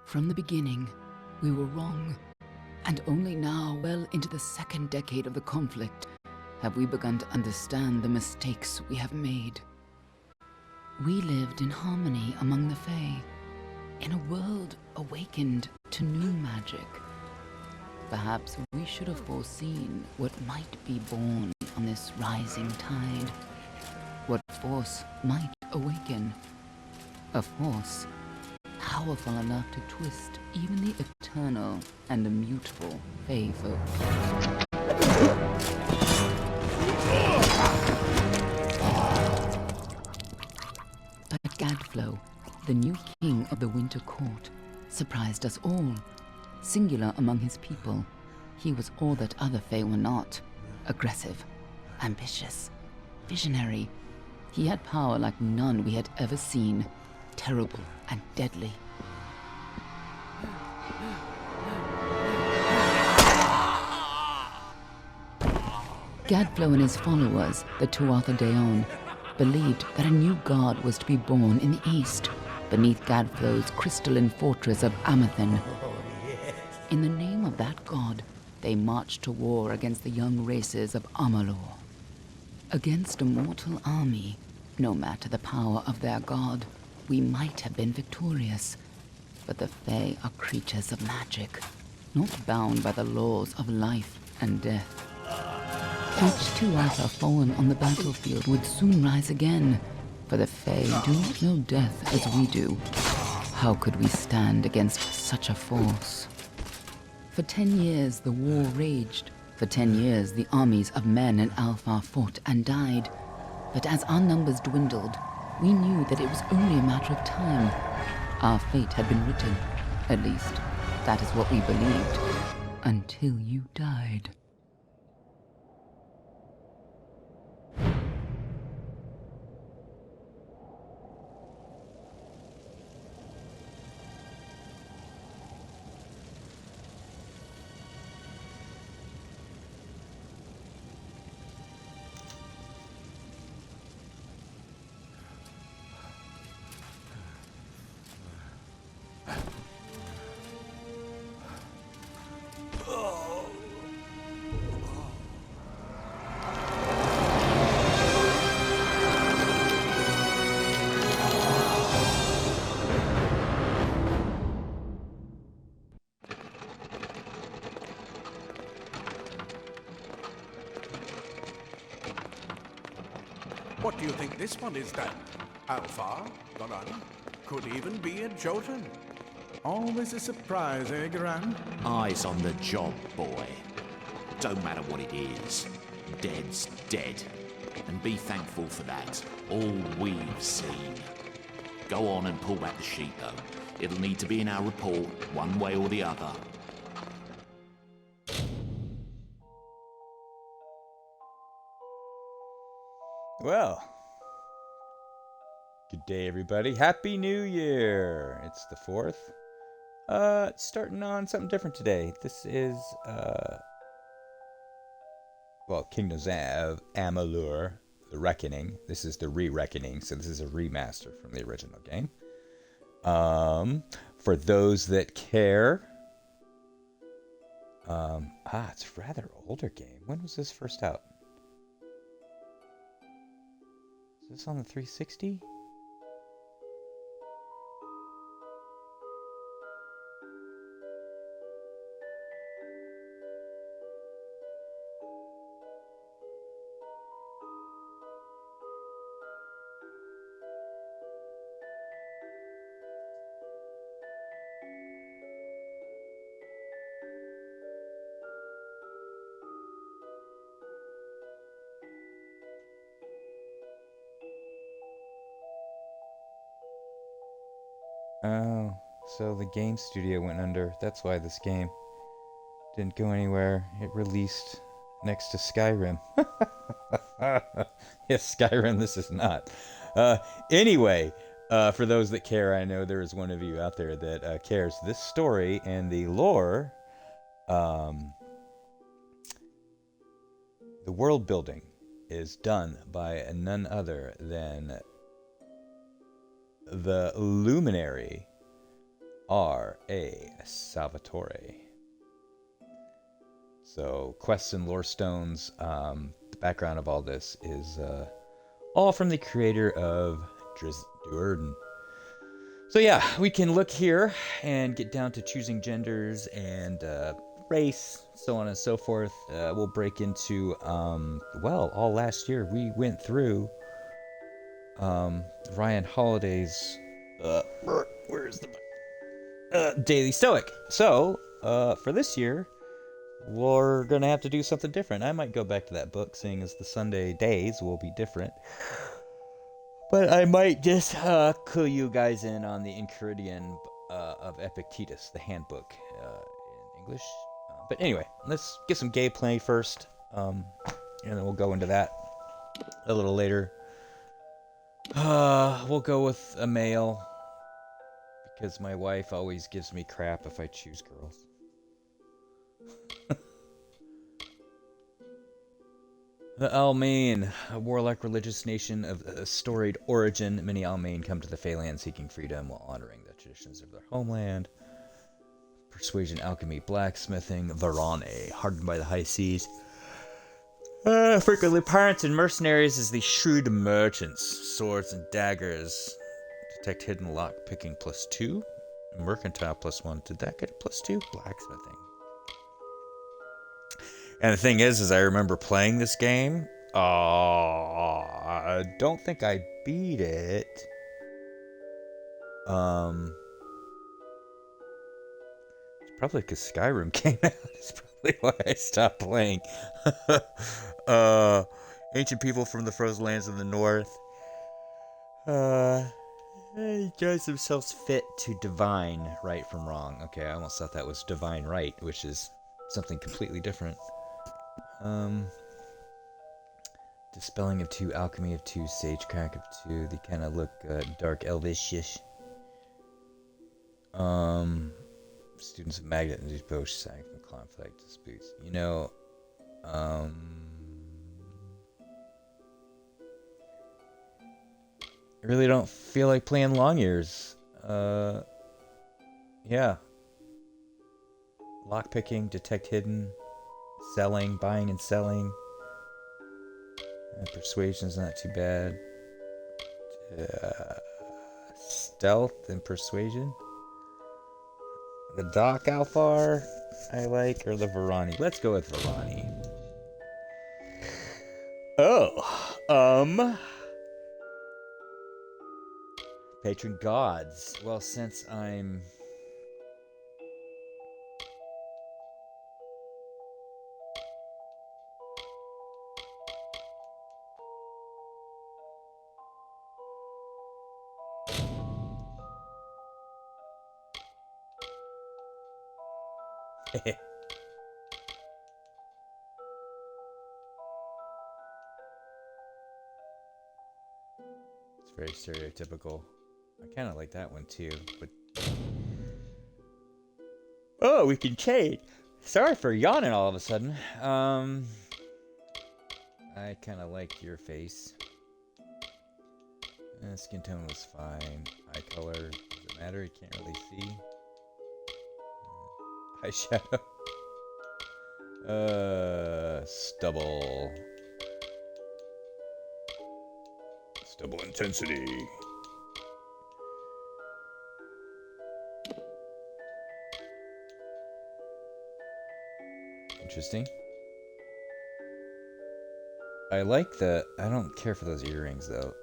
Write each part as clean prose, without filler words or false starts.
From the beginning, we were wrong. And only now, well into the second decade of the conflict, have we begun to understand the mistakes we have made. We lived in harmony among the Fae, in a world awakened to new magic. Perhaps we should have foreseen what might be born on this rising tide. What force might awaken. A force powerful enough to twist even the eternal and immutable Fae folk. But Gadflow, the new king of the Winter Court, surprised us all. Singular among his people, he was all that other Fae were not. Aggressive, ambitious, visionary. He had power like none we had ever seen, terrible and deadly. Gadflow and his followers, the Tuatha Deon, believed that a new god was to be born in the east, beneath Gadflow's crystalline fortress of Amathen. In the name of that god, they marched to war against the young races of Amalur. Against a mortal army, no matter the power of their god, we might have been victorious. But the Fae are creatures of magic, not bound by the laws of life and death. Each Tuatha fallen on the battlefield would soon rise again, for the Fae do not know death as we do. How could we stand against such a force? For 10 years the war raged. For 10 years the armies of Men and Alpha fought and died. But as our numbers dwindled, we knew that it was only a matter of time. Our fate had been written. At least, that is what we believed. Until you died. What do you think this one is then? Alpha, Garan, could even be a Jotun. Always a surprise, eh, Garan? Eyes on the job, boy. Don't matter what it is. Dead's dead. And be thankful for that. All we've seen. Go on and pull back the sheet, though. It'll need to be in our report, one way or the other. Well, good day, everybody. Happy New Year! It's the 4th. Starting on something different today. This is, Kingdoms of Amalur, The Reckoning. This is the re-reckoning, so this is a remaster from the original game. For those that care, it's a rather older game. When was this first out? Is this on the 360? Oh, so the game studio went under. That's why this game didn't go anywhere. It released next to Skyrim. Yes, Skyrim, this is not. Anyway, for those that care, I know there is one of you out there that cares. This story and the lore, the world building is done by none other than the luminary R.A. Salvatore. So, quests and lore stones. The background of all this is all from the creator of Drizzt Do'Urden. So yeah, we can look here and get down to choosing genders and race, so on and so forth. We'll break into, well, all last year we went through Ryan Holiday's, where's the Daily Stoic. So, for this year, we're going to have to do something different. I might go back to that book, seeing as the Sunday days will be different. But I might just clue you guys in on the Enchiridion of Epictetus, the handbook in English. But anyway, let's get some gameplay first, and then we'll go into that a little later. We'll go with a male, because my wife always gives me crap if I choose girls. The Almain, a warlike religious nation of storied origin. Many Almain come to the Faelands seeking freedom while honoring the traditions of their homeland. Persuasion, alchemy, blacksmithing, Varane, hardened by the high seas. Frequently pirates and mercenaries as the shrewd merchants. Swords and daggers. Detect hidden lock picking +2. Mercantile +1. Did that get +2? Blacksmithing. And the thing is I remember playing this game. I don't think I beat it. It's probably because Skyrim came out. It's probably why I stopped playing. Ancient people from the frozen lands of the north. They judge themselves fit to divine right from wrong. Okay, I almost thought that was divine right, which is something completely different. Dispelling of 2, alchemy of 2, sagecrack of 2. They kind of look dark elvish-ish. Students of Magnet and Bosch sang from conflict disputes. You know, I really don't feel like playing long years. Yeah. Lockpicking, detect hidden, selling, buying and selling. Persuasion's not too bad. Stealth and persuasion. The Doc Alfar I like, or the Varani. Let's go with Varani. Patron gods. Well, since I'm it's very stereotypical. I kind of like that one too, but oh, we can change. Sorry for yawning all of a sudden. I kind of like your face. Skin tone was fine. Eye color, does it matter? You can't really see. Eyeshadow. Stubble. Stubble intensity. Interesting. I like the... I don't care for those earrings, though.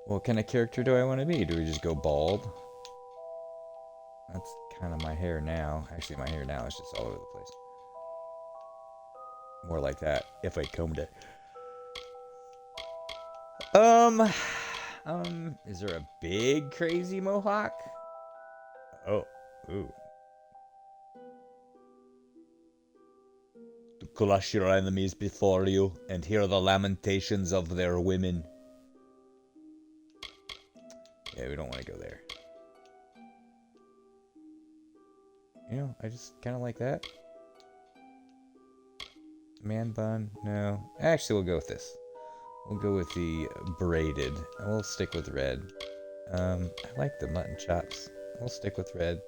What kind of character do I want to be? Do we just go bald? That's kind of my hair now. Actually, my hair now is just all over the place. More like that, if I combed it. Is there a big, crazy mohawk? Oh, ooh. To crush your enemies before you and hear the lamentations of their women. Yeah, we don't want to go there. You know, I just kind of like that. Man bun, no. Actually, we'll go with this. We'll go with the braided. We'll stick with red. I like the mutton chops. We'll stick with red.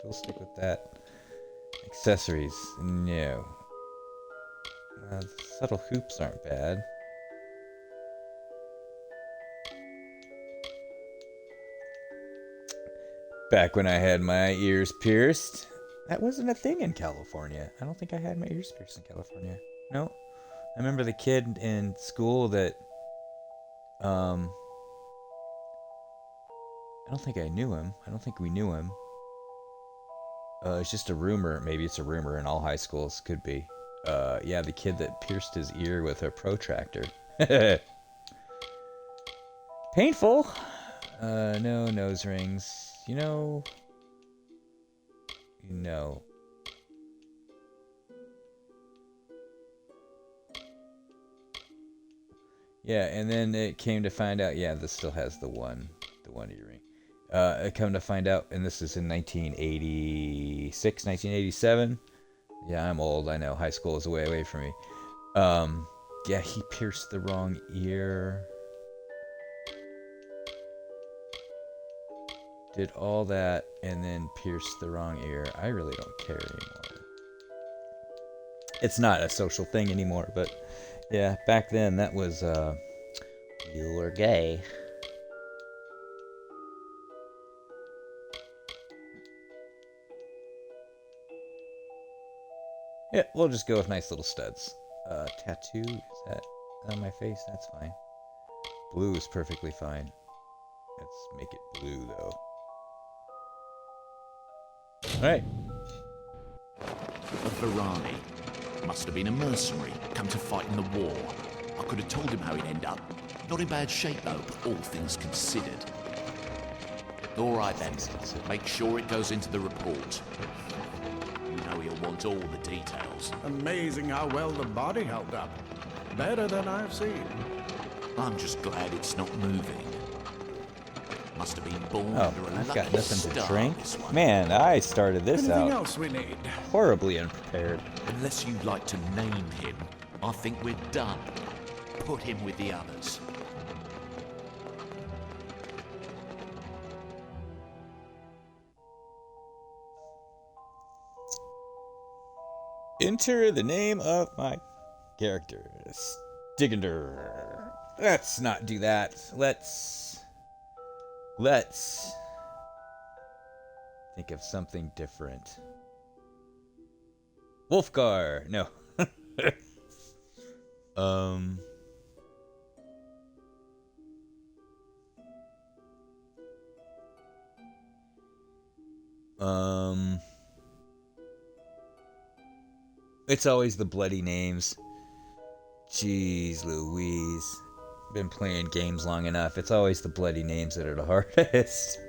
We'll stick with that. Accessories. No. The subtle hoops aren't bad. Back when I had my ears pierced. That wasn't a thing in California. I don't think I had my ears pierced in California. No. I remember the kid in school that, I don't think I knew him. I don't think we knew him. It's just a rumor. Maybe it's a rumor in all high schools. Could be. Yeah, the kid that pierced his ear with a protractor. Painful. No nose rings. You know. Yeah, and then it came to find out, yeah, this still has the one earring. It come to find out, and this is in 1986, 1987. Yeah, I'm old, I know, high school is way away from me. Yeah, he pierced the wrong ear. Did all that, and then pierced the wrong ear. I really don't care anymore. It's not a social thing anymore, but yeah, back then that was, you were gay. Yeah, we'll just go with nice little studs. Tattoo, is that on my face? That's fine. Blue is perfectly fine. Let's make it blue, though. Alright. A Varani. Must have been a mercenary, come to fight in the war. I could have told him how he'd end up. Not in bad shape, though, all things considered. All right, then. Make sure it goes into the report. You know he'll want all the details. Amazing how well the body held up. Better than I've seen. I'm just glad it's not moving. Must have been born Oh, under a I've lucky got nothing to star, drink. this one. Man, I started this Anything out else we need? horribly unprepared. Unless you'd like to name him, I think we're done. Put him with the others. Enter the name of my character, Stigender. Let's not do that. Let's think of something different. Wolfgar. No. It's always the bloody names. Jeez Louise. Been playing games long enough. It's always the bloody names that are the hardest.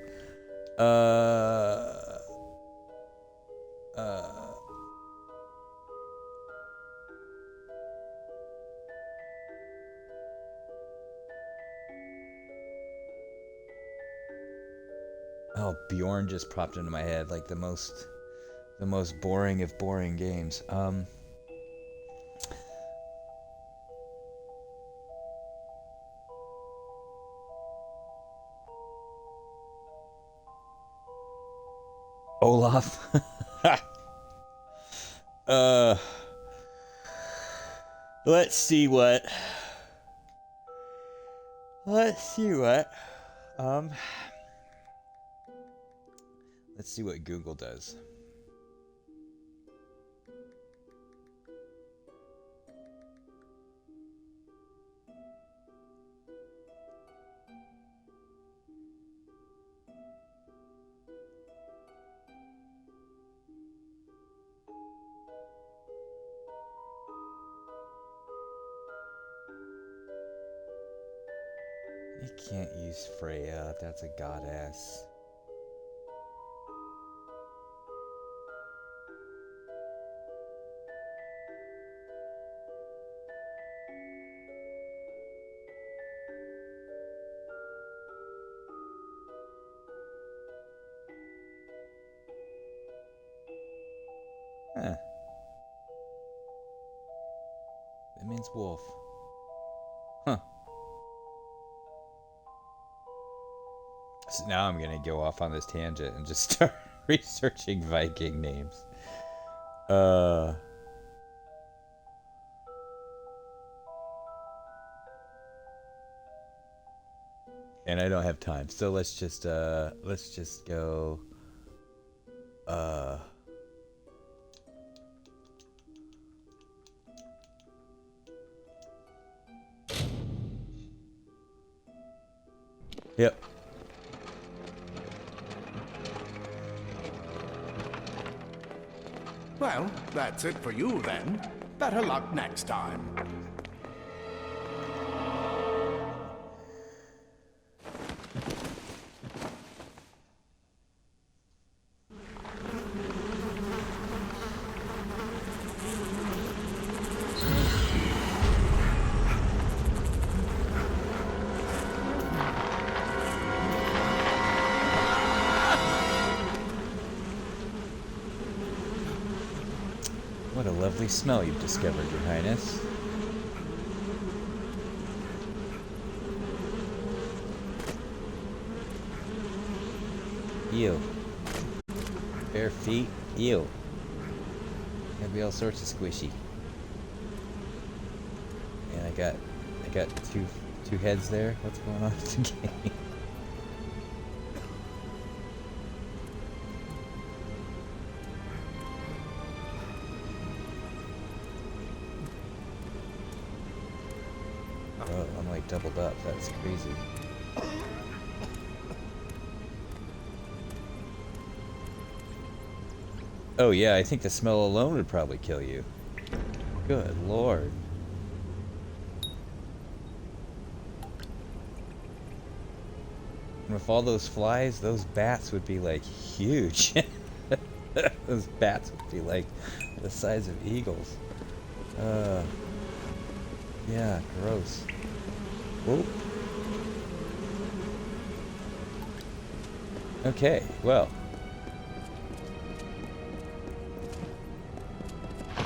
Oh, Bjorn just popped into my head, like the most boring of boring games. Olaf. Let's see what. Let's see what Google does. You can't use Freya. That's a goddess. Huh. It means wolf. Huh. now I'm gonna go off on this tangent and just start researching Viking names. And I don't have time, so let's just go. Yep. Well, that's it for you then. Better luck next time. What a lovely smell you've discovered, Your Highness. Ew. Bare feet? Ew. Gonna be all sorts of squishy. And I got two heads there. What's going on with the game? Oh, I'm like doubled up. That's crazy. Oh yeah, I think the smell alone would probably kill you. Good lord. And with all those flies, those bats would be like huge. Those bats would be like the size of eagles. Yeah, gross. Whoop. Okay, well. I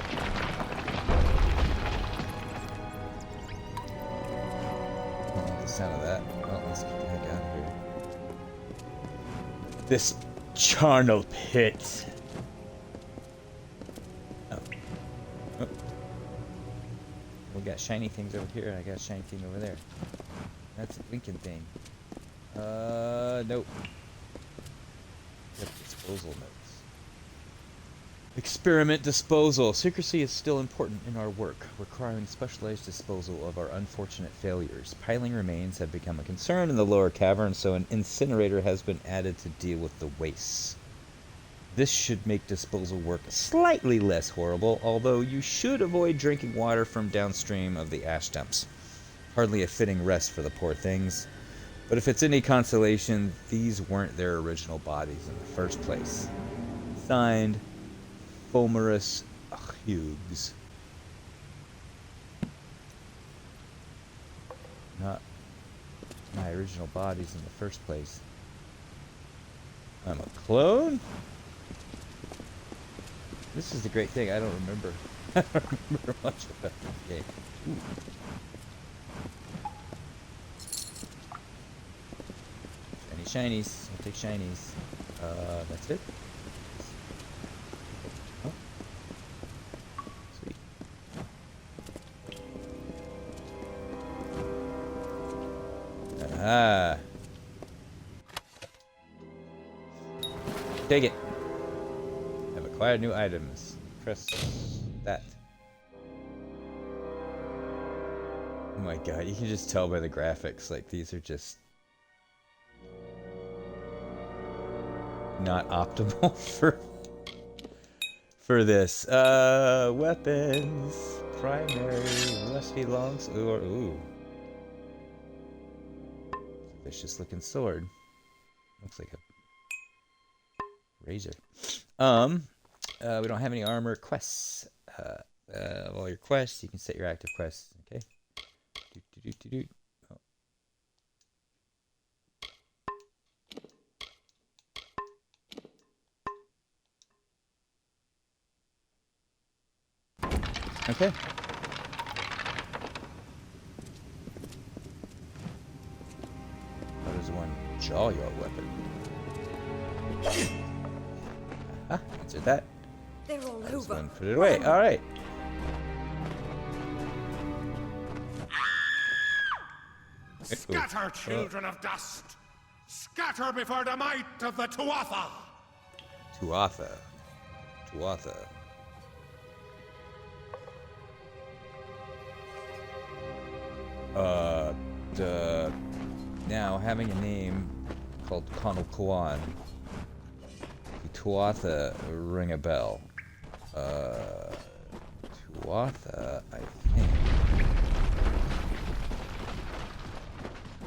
don't like the sound of that. Well, let's get the heck out of here. This charnel pit. Oh. Oh. We got shiny things over here, and I got a shiny thing over there. That's a blinking thing. Nope. Yep, disposal notes. Experiment disposal. Secrecy is still important in our work, requiring specialized disposal of our unfortunate failures. Piling remains have become a concern in the lower cavern, so an incinerator has been added to deal with the wastes. This should make disposal work slightly less horrible, although you should avoid drinking water from downstream of the ash dumps. Hardly a fitting rest for the poor things. But if it's any consolation, these weren't their original bodies in the first place. Signed, Fulmerus Hughes. Not my original bodies in the first place. I'm a clone? This is the great thing, I don't remember. I don't remember much about this game. Ooh. Shiny shinies. I'll take shinies. That's it. Oh. Sweet. Ah. Take it. I've acquired new items. Press that. Oh my god, you can just tell by the graphics, like these are just not optimal for this. Weapons. Primary. Rusty longs. Ooh. Vicious looking sword. Looks like a razor. We don't have any armor quests. All your quests, you can set your active quests. Okay. Oh. Okay. How does one all your weapons. Ah, answered that. They're all Just over. one put it away. All right. Scatter, children of dust! Scatter before the might of the Tuatha! Tuatha. Tuatha. Now, having a name called Conal Kawan, Tuatha ring a bell. Tuatha, I think.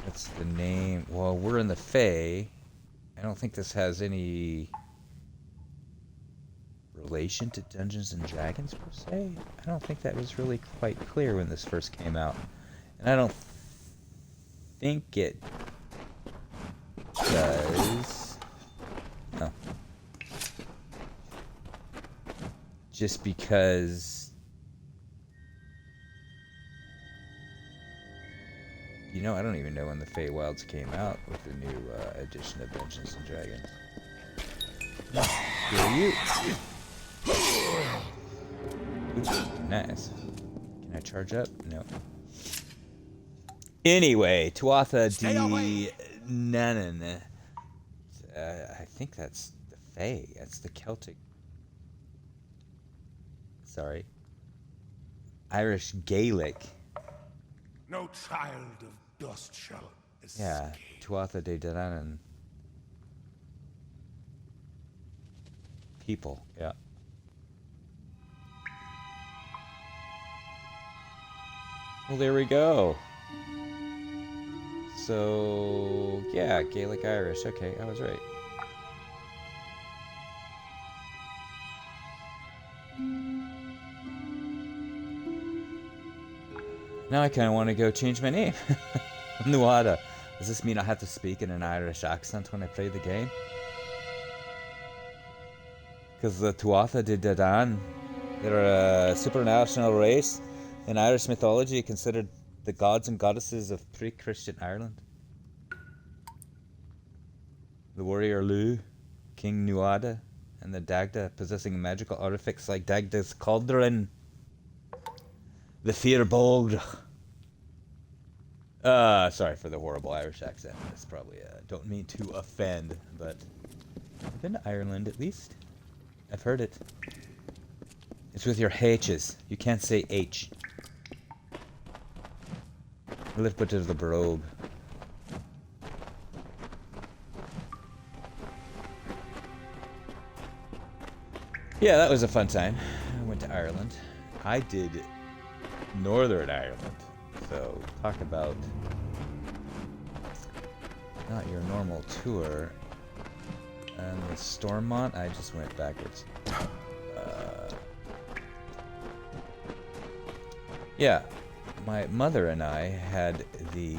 That's the name. Well, we're in the Fae. I don't think this has any relation to Dungeons and Dragons per se. I don't think that was really quite clear when this first came out. And I don't think it does. No. Just because, you know, I don't even know when the Faewilds came out with the new edition of Dungeons and Dragons. Who are you? Ooh, nice. Can I charge up? No. Anyway, Tuatha de Nanan. I think that's the Fae. That's the Celtic. Sorry. Irish Gaelic. No child of dust shall escape. Yeah, Tuatha de Danann. People, yeah. Well, there we go. So, yeah, Gaelic Irish. Okay, I was right. Now I kind of want to go change my name. Nuada. Does this mean I have to speak in an Irish accent when I play the game? Because the Tuatha de Danann, they're a supernatural race in Irish mythology considered the gods and goddesses of pre-Christian Ireland. The warrior Lu, King Nuada, and the Dagda possessing magical artifacts like Dagda's cauldron. The Firbolg. Sorry for the horrible Irish accent. That's probably, don't mean to offend, but I've been to Ireland at least. I've heard it. It's with your H's. You can't say H. A little bit of the brogue. Yeah, that was a fun time. I went to Ireland. I did Northern Ireland. So, talk about not your normal tour. And the Stormont, I just went backwards. Yeah, my mother and I had the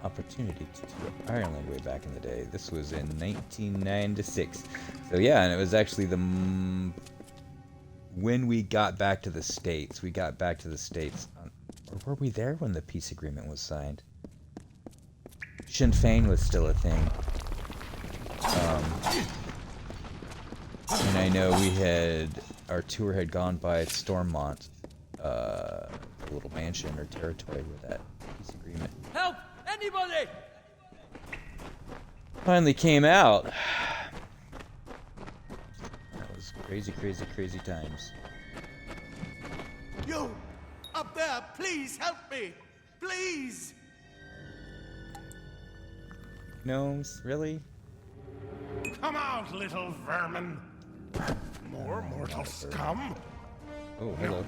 opportunity to tour Ireland way back in the day. This was in 1996. So yeah, and it was actually the when we got back to the States. We got back to the States, or were we there when the peace agreement was signed? Sinn Féin was still a thing. And I know our tour had gone by Stormont, the little mansion or territory where that peace agreement Help! Anybody! finally came out. That was crazy, crazy, crazy times. You! Up there! Please help me! Please! Gnomes, really? Come out, little vermin! More mortal scum! Oh, hello.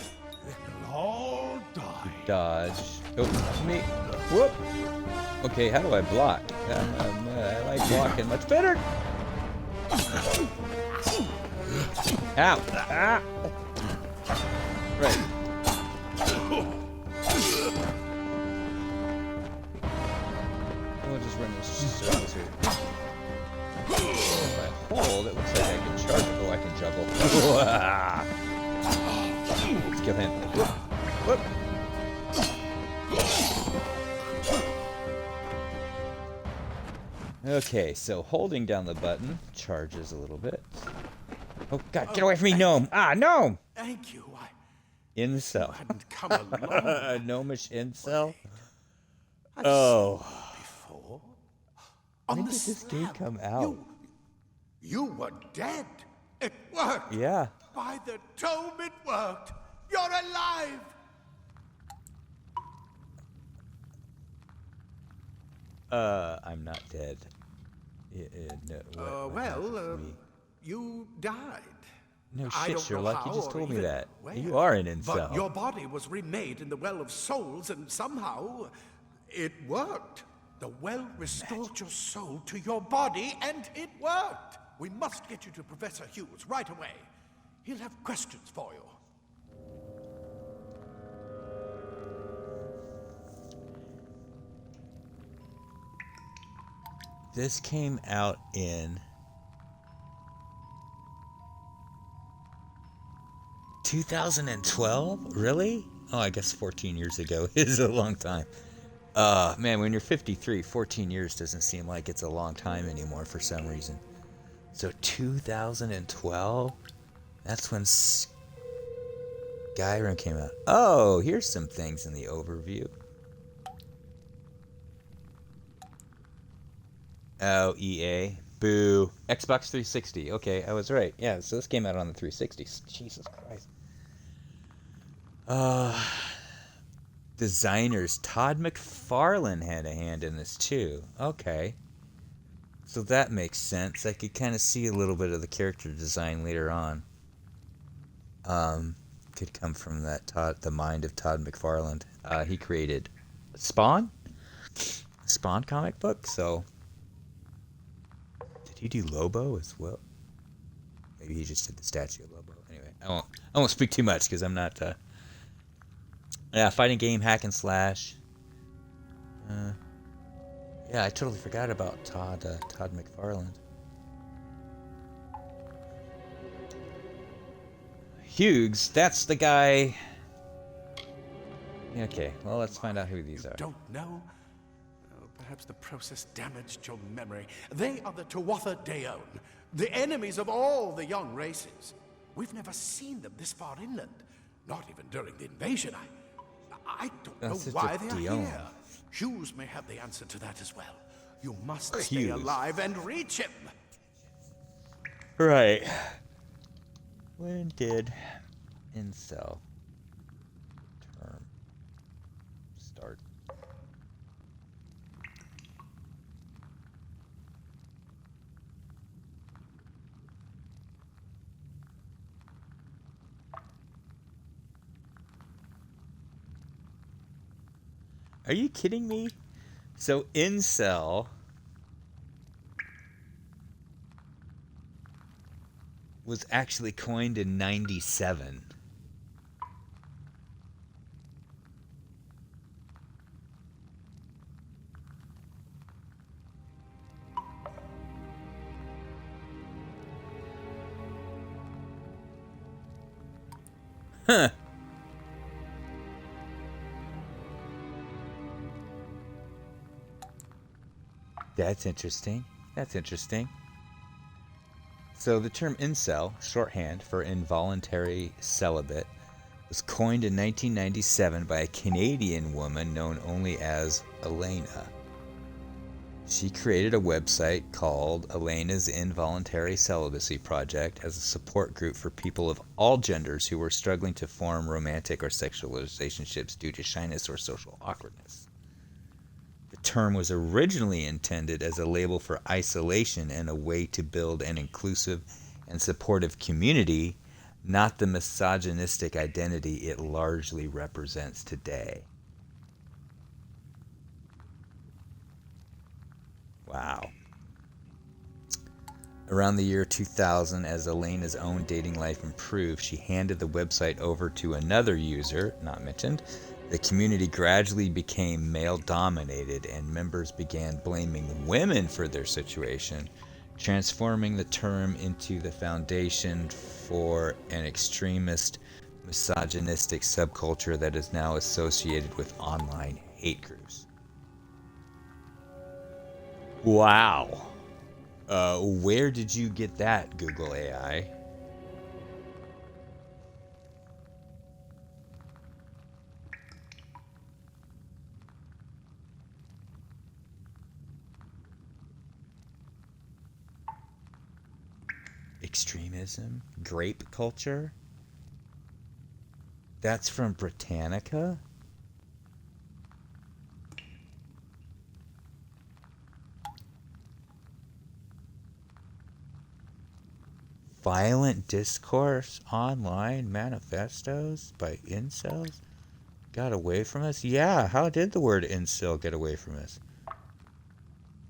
You'll all die. Dodge. Oh, me. Whoop. Okay, how do I block? I like blocking much better. Ow. Ah. Right. We'll just run this circles here. If I hold, it looks like I can charge. Oh, I can juggle. Let's kill him. Whoop. Whoop. Okay, so holding down the button charges a little bit. Oh God, get away from me, gnome! Ah, gnome! Thank you. Incel. You hadn't come along. Gnomish incel? I've Oh. seen you before. When On the did this game slab. come out? You were dead. It worked. Yeah. By the tome, it worked. You're alive. I'm not dead. No, what happened to me? You died. No I shit, don't know Sherlock. how You just or told me even that. where. You are an incel. But your body was remade in the Well of Souls, and somehow it worked. The well restored your soul to your body, and it worked. We must get you to Professor Hughes right away. He'll have questions for you. This came out in 2012? Really? Oh, I guess 14 years ago is a long time. Man, when you're 53, 14 years doesn't seem like it's a long time anymore for some reason. So 2012? That's when Skyrim came out. Oh, here's some things in the overview. Oh, EA. Boo. Xbox 360. Okay, I was right. Yeah, so this came out on the 360. Jesus Christ. Designers. Todd McFarlane had a hand in this too. Okay. So that makes sense. I could kind of see a little bit of the character design later on. Could come from that the mind of Todd McFarlane. He created Spawn? Spawn comic book, so... Did he do Lobo as well? Maybe he just did the statue of Lobo. Anyway, I won't speak too much because I'm not. Yeah, fighting game, hack and slash. Yeah, I totally forgot about Todd McFarlane. Hughes, that's the guy. Okay, well let's find out who these are. Don't know? Perhaps the process damaged your memory. They are the Tuatha Deon, the enemies of all the young races. We've never seen them this far inland, not even during the invasion. I don't know why they are here. Hughes may have the answer to that as well. You must stay alive and reach him. Right. When did incel term start? Are you kidding me? So incel was actually coined in 97. Huh. That's interesting. That's interesting. So the term incel, shorthand for involuntary celibate, was coined in 1997 by a Canadian woman known only as Elena. She created a website called Elena's Involuntary Celibacy Project as a support group for people of all genders who were struggling to form romantic or sexual relationships due to shyness or social awkwardness. The term was originally intended as a label for isolation and a way to build an inclusive and supportive community, not the misogynistic identity it largely represents today. Wow. Around the year 2000, as Elena's own dating life improved, she handed the website over to another user, not mentioned. The community gradually became male-dominated, and members began blaming women for their situation, transforming the term into the foundation for an extremist, misogynistic subculture that is now associated with online hate groups. Wow. Where did you get that, Google AI? Extremism? Grape culture? That's from Britannica? Violent discourse online manifestos by incels got away from us? Yeah, how did the word incel get away from us? It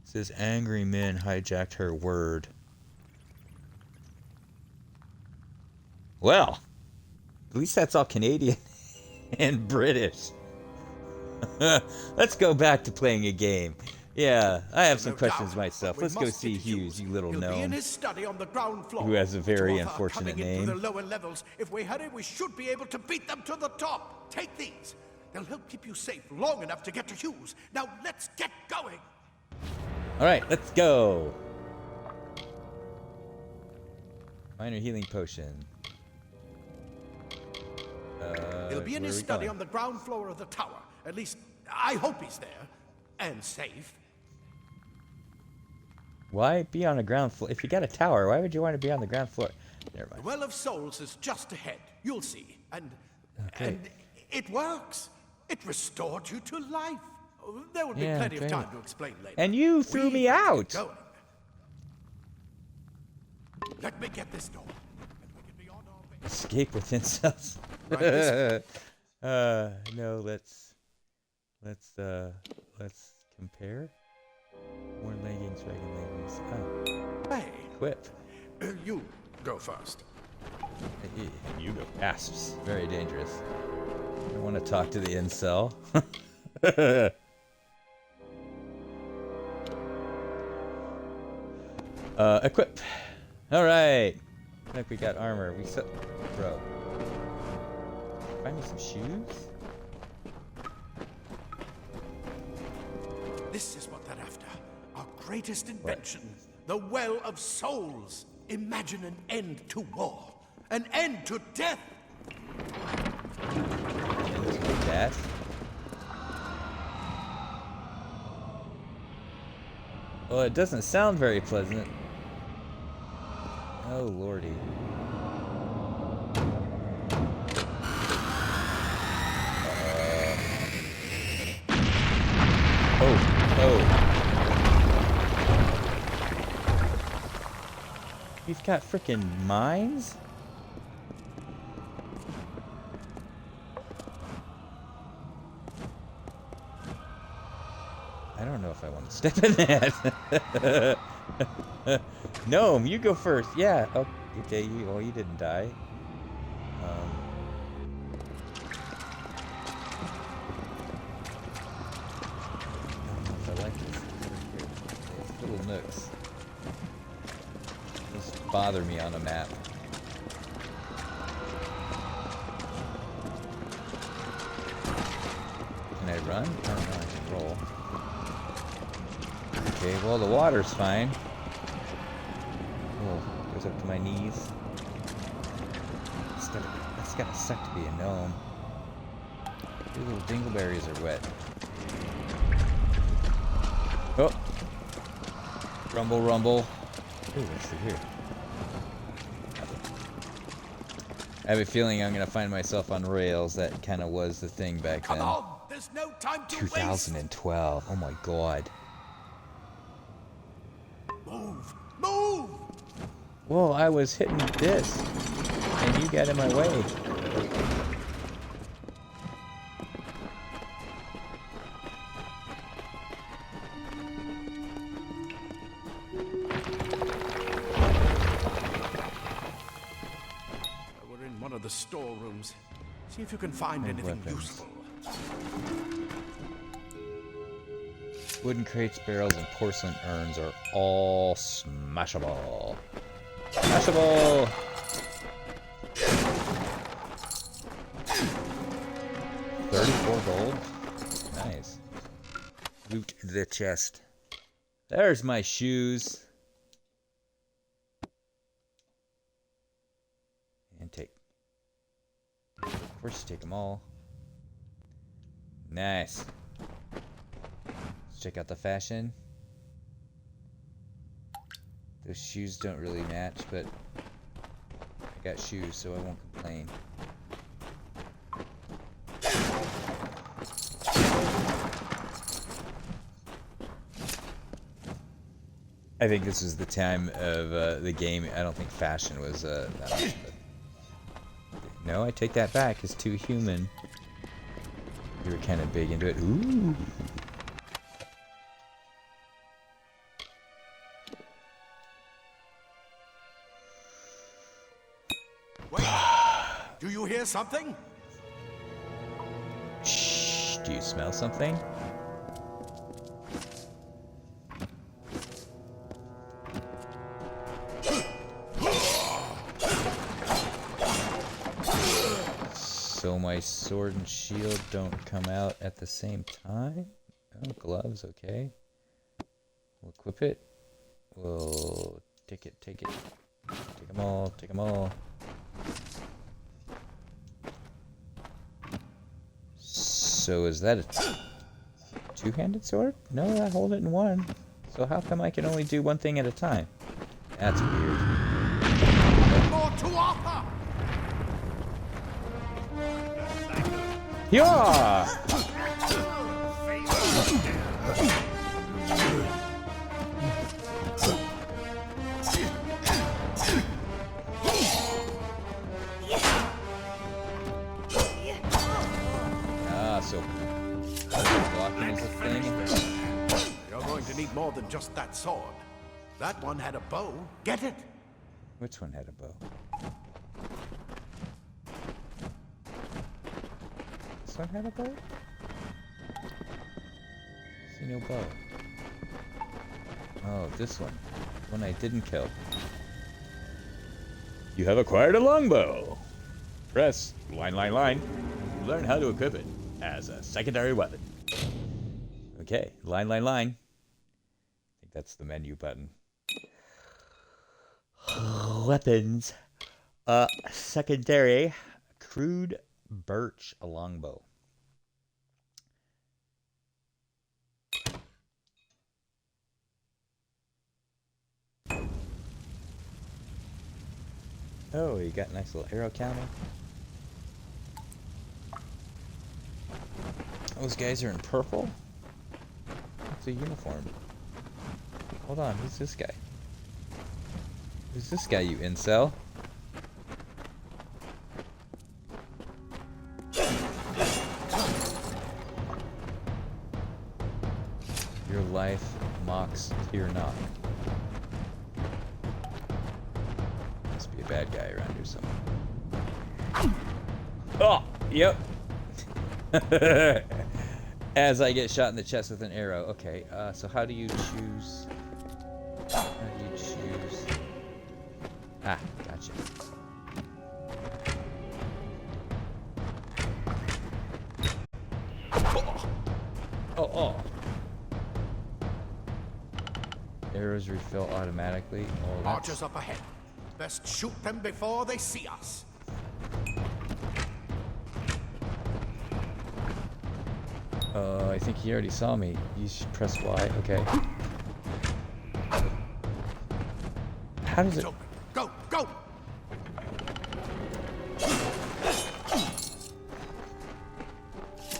says angry men hijacked her word. Well, at least that's all Canadian and British. Let's go back to playing a game. Yeah, I have some questions myself. Let's go see Hughes, you little He'll be in gnome. his study on the ground floor. Who has a very Dwarf are unfortunate coming in through name. the lower levels. If we hurry, we should be able to beat them to the top. Take these. They'll help keep you safe long enough to get to Hughes. Now let's get going. All right, let's go. Minor healing potion. He'll be in where his are we study going? on the ground floor of the tower. At least, I hope he's there. And safe. Why be on the ground floor? If you got a tower, why would you want to be on the ground floor? Never The mind. Well of Souls is just ahead. You'll see. And Okay. it works. It restored you to life. There will be Yeah, plenty great. of time to explain later. And you threw me out. Going. Let me get this door. And we can be on our way. Escape with incels. Right this No, let's compare. More leggings, dragon leggings. Oh, Hey, equip. you go first. You go fast. Very dangerous. I want to talk to the incel. Equip. All right. Look, we got armor. Bro. Find me some shoes. This is what they're after. Our greatest invention. The Well of Souls. Imagine an end to war. An end to death. Into that. Well, it doesn't sound very pleasant. Oh, lordy. Oh. He's got frickin' mines? I don't know if I want to step in that. Gnome, you go first. Yeah. Oh, okay. You didn't die. I like this. These little nooks. Just bother me on a map. Can I run? Oh no, I can roll. Okay, well the water's fine. Oh, goes up to my knees. That's gotta suck to be a gnome. These little dingleberries are wet. Oh! Rumble, rumble. Ooh, what's through here? I have a feeling I'm gonna find myself on rails. That kind of was the thing back then. Come on. There's no time to waste. 2012. Oh my god. Move. Move. Well, I was hitting this, and you got in my way. We're in one of the storerooms. See if you can find anything weapons. useful. Wooden crates, barrels, and porcelain urns are all smashable. Smashable! $34 gold? Nice. Loot the chest. There's my shoes. take? Of course you take them all. Nice. Let's check out the fashion. Those shoes don't really match, but I got shoes, so I won't complain. I think this was the time of the game. I don't think fashion was that much, but no, I take that back. It's too human. You were kind of big into it. Ooh. Wait! Do you hear something? Shh. Do you smell something? So my sword and shield don't come out at the same time? Oh, gloves, okay. We'll equip it. We'll take it. Take them all, take them all. So is that a two-handed sword? No, I hold it in one. So how come I can only do one thing at a time? That's weird. More Tuatha! Yeah! Ah, so blocking is a thing. You're going to need more than just that sword. That one had a bow. Get it? Which one had a bow? This one had a bow? See no bow. Oh, this one. The one I didn't kill. You have acquired a longbow. Press line. Learn how to equip it as a secondary weapon. Okay, line. I think that's the menu button. Weapons. Secondary. Crude birch longbow. Oh, you got a nice little arrow counter. Those guys are in purple? It's a uniform. Hold on, who's this guy? Who's this guy, you incel? Your life mocks fear not. Must be a bad guy around here somewhere. Oh, yep. As I get shot in the chest with an arrow. Okay, so how do you choose? How do you choose? Ah, gotcha. Oh. Arrows refill automatically. Oh, that's... Archers up ahead. Best shoot them before they see us. I think he already saw me. You should press Y. Okay. How does it... Go!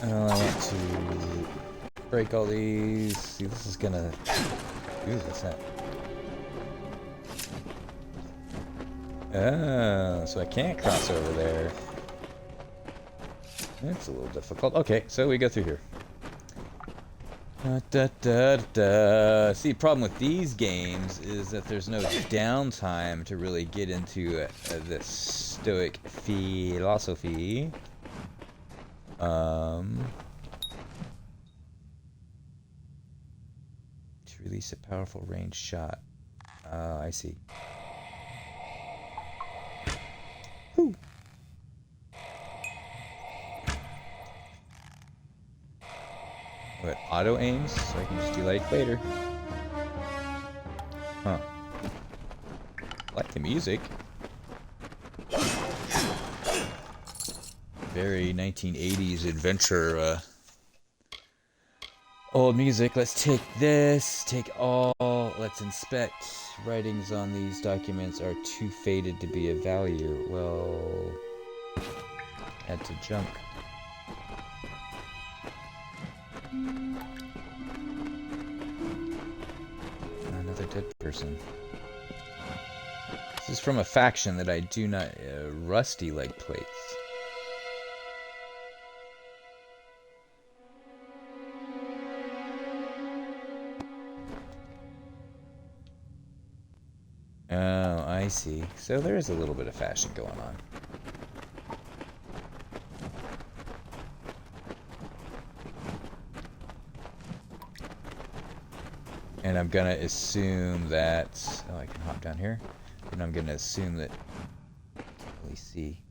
I want to break all these. See, this is gonna... Ooh, what's that? Oh, so I can't cross over there. It's a little difficult. Okay, so we go through here. See, problem with these games is that there's no downtime to really get into this stoic philosophy. To release a powerful ranged shot. I see. Whew. What, auto aims? So I can just delay later. Huh. I like the music. very 1980s adventure old music. Let's take this, take all, let's inspect. Writings on these documents are too faded to be of value. Well, add to junk. Another dead person. This is from a faction that I do not... rusty leg plates. Oh, I see. So there is a little bit of fashion going on. And I'm gonna assume that... Oh, I can hop down here. And I'm gonna assume that... Let me see.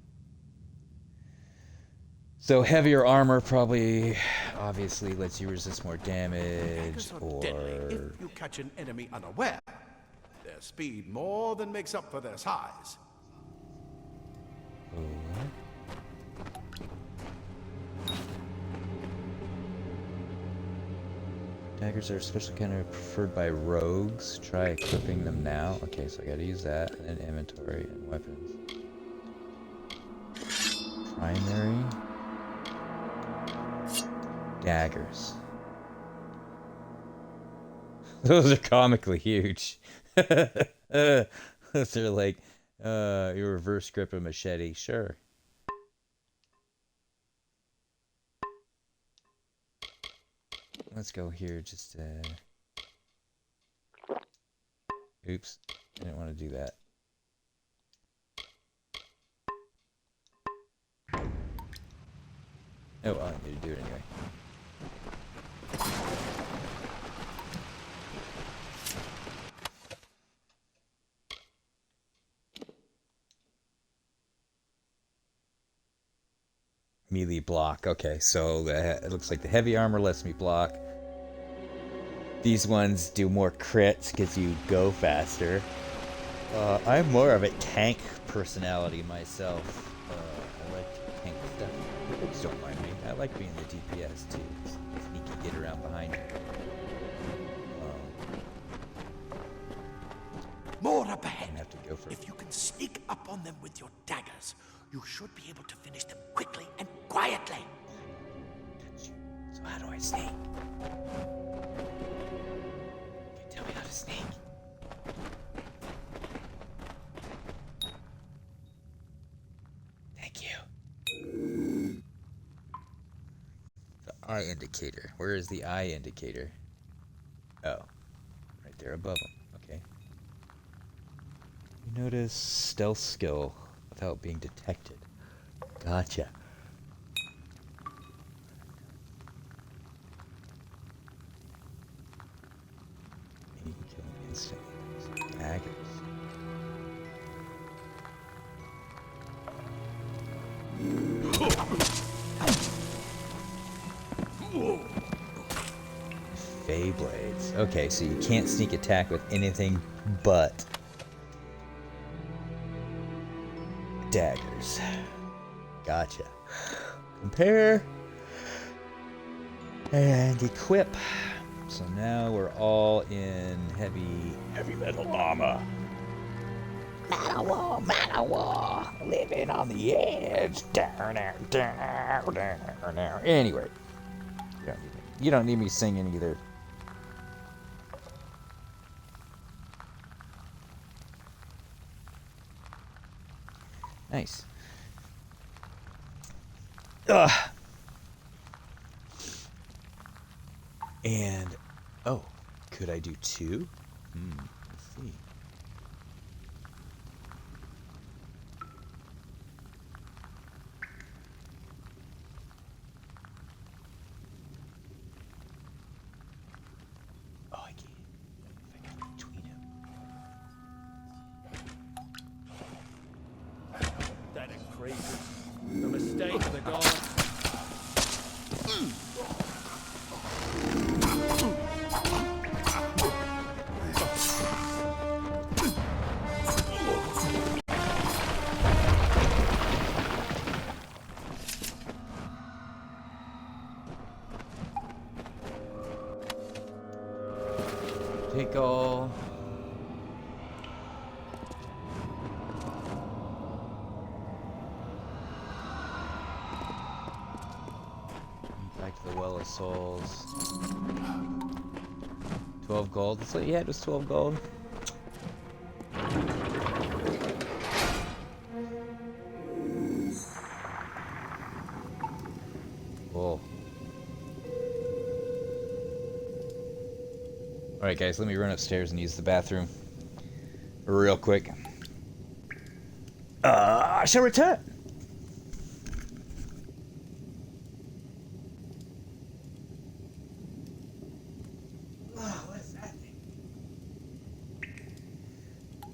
So heavier armor probably, obviously, lets you resist more damage, or... Deadly if you catch an enemy unaware. Their speed more than makes up for their size. Daggers are especially kind of preferred by rogues. Try equipping them now. Okay, so I gotta use that, and then inventory and weapons. Primary. Daggers. Those are comically huge. Those are like, you reverse grip a machete. Sure. Let's go here, just, oops, I didn't want to do that. Oh, well, I need to do it anyway. Melee block. Okay, so it looks like the heavy armor lets me block. These ones do more crits because you go faster. I'm more of a tank personality myself. I like tank stuff. Oops, don't mind me. I like being the DPS too. Sneaky, get around behind you. More up ahead. Have to go for if you can sneak up on them with your daggers, you should be able to finish them quickly and quietly. So how do I sneak? Tell me how to sneak. Thank you. The eye indicator. Where is the eye indicator? Oh, right there above him. Okay. You notice stealth skill without being detected. Gotcha. And you can kill him instantly. Daggers. Fey blades. Okay, so you can't sneak attack with anything but daggers. Gotcha. Compare and equip. So now we're all in heavy metal armor. Manowar, living on the edge. Anyway, you don't need me singing either. Nice. Ugh. And, oh, could I do two? Let's see. Oh, I can't. If I go between them. That is crazy. The mistake of the gods. Pickle. Back to the Well of Souls. 12 gold. That's what you had, was 12 gold. Cool. Alright guys, let me run upstairs and use the bathroom real quick. I shall return! What's that thing?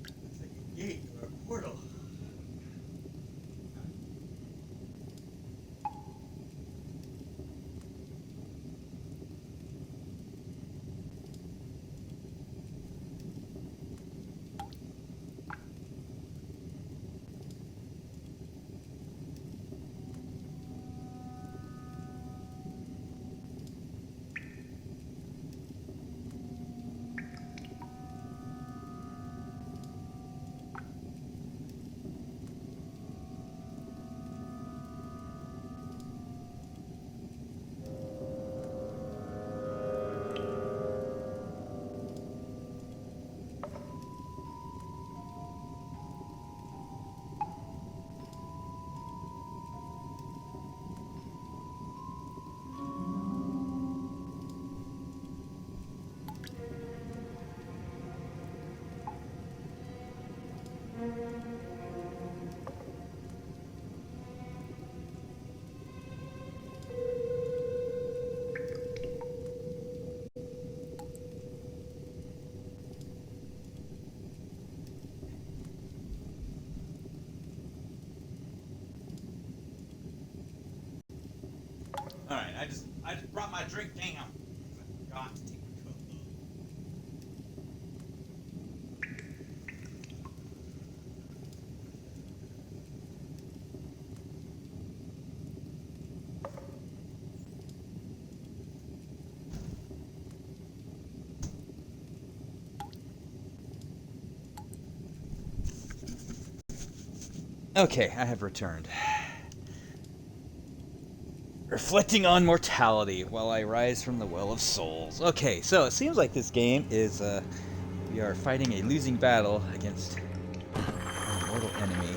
Looks like a gate or a portal. Alright, I just brought my drink down. I forgot to take my coat off. Okay, I have returned. Reflecting on mortality while I rise from the Well of Souls. Okay, so it seems like this game is, we are fighting a losing battle against a mortal enemy.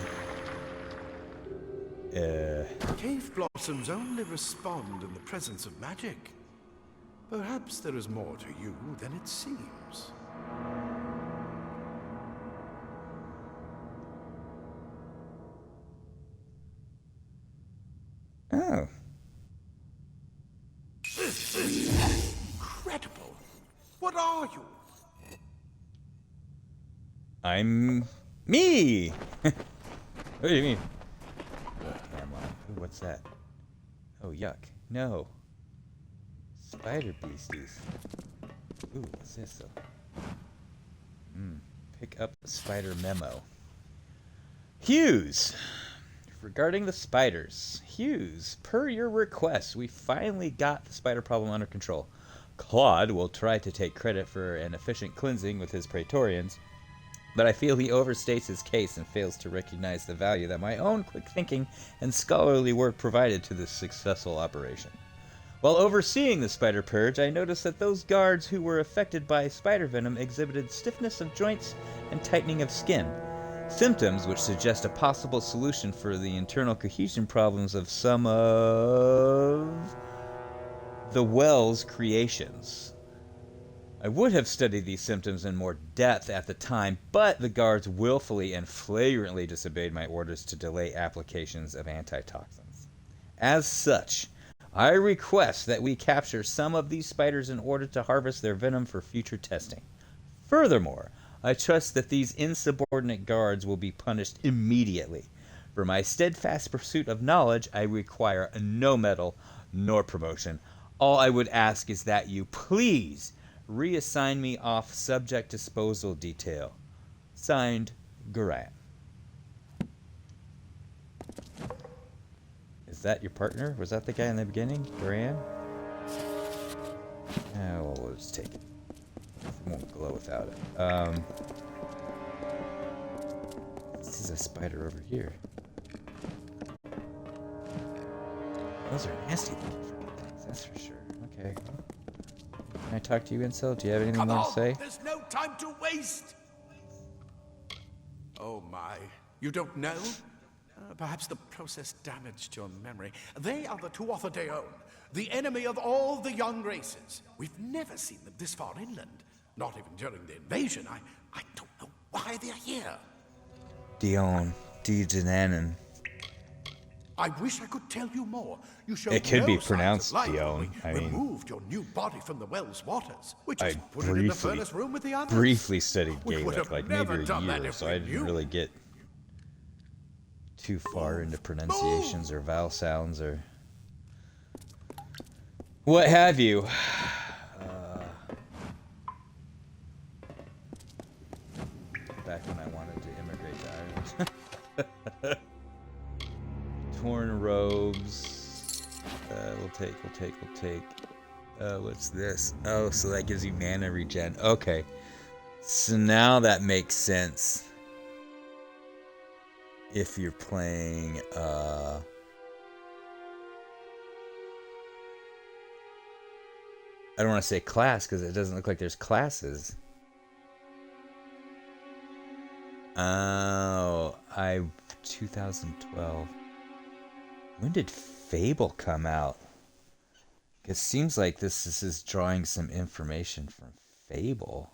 Cave blossoms only respond in the presence of magic. Perhaps there is more to you than it seems. Oh. Incredible! What are you? I'm me! What do you mean? Ooh, what's that? Oh, yuck. No. Spider beasties. Ooh, what's this though? Pick up the spider memo. Hughes! Regarding the spiders. Hughes, per your request, we finally got the spider problem under control. Claude will try to take credit for an efficient cleansing with his Praetorians, but I feel he overstates his case and fails to recognize the value that my own quick thinking and scholarly work provided to this successful operation. While overseeing the spider purge, I noticed that those guards who were affected by spider venom exhibited stiffness of joints and tightening of skin. Symptoms which suggest a possible solution for the internal cohesion problems of some of the Well's creations. I would have studied these symptoms in more depth at the time, but the guards willfully and flagrantly disobeyed my orders to delay applications of antitoxins. As such, I request that we capture some of these spiders in order to harvest their venom for future testing. Furthermore, I trust that these insubordinate guards will be punished immediately. For my steadfast pursuit of knowledge, I require no medal nor promotion. All I would ask is that you please reassign me off subject disposal detail. Signed, Garan. Is that your partner? Was that the guy in the beginning? Garan? Oh, well, we'll just take it. It won't glow without it. This is a spider over here. Those are nasty looking things, that's for sure. Okay. Can I talk to you, Incel? Do you have anything Come more on, to say? there's no time to waste. Oh my, you don't know? Perhaps the process damaged your memory. They are the Tuatha Deón, the enemy of all the young races. We've never seen them this far inland. Not even during the invasion. I don't know why they're here. Dion. Dijanan. I wish I could tell you more. You showed It could no be signs of pronounced life when Dion. we I mean, removed your new body from the well's waters. We I just put it in the furnace room with the others. briefly studied We would Gaelic, have like never maybe a done that year, if so we I didn't knew. really get too far into pronunciations or vowel sounds or what have you. Back when I wanted to immigrate to Ireland. Torn robes. We'll take. What's this? Oh, so that gives you mana regen. Okay. So now that makes sense. If you're playing, I don't want to say class because it doesn't look like there's classes. Oh, 2012. When did Fable come out? It seems like this is drawing some information from Fable.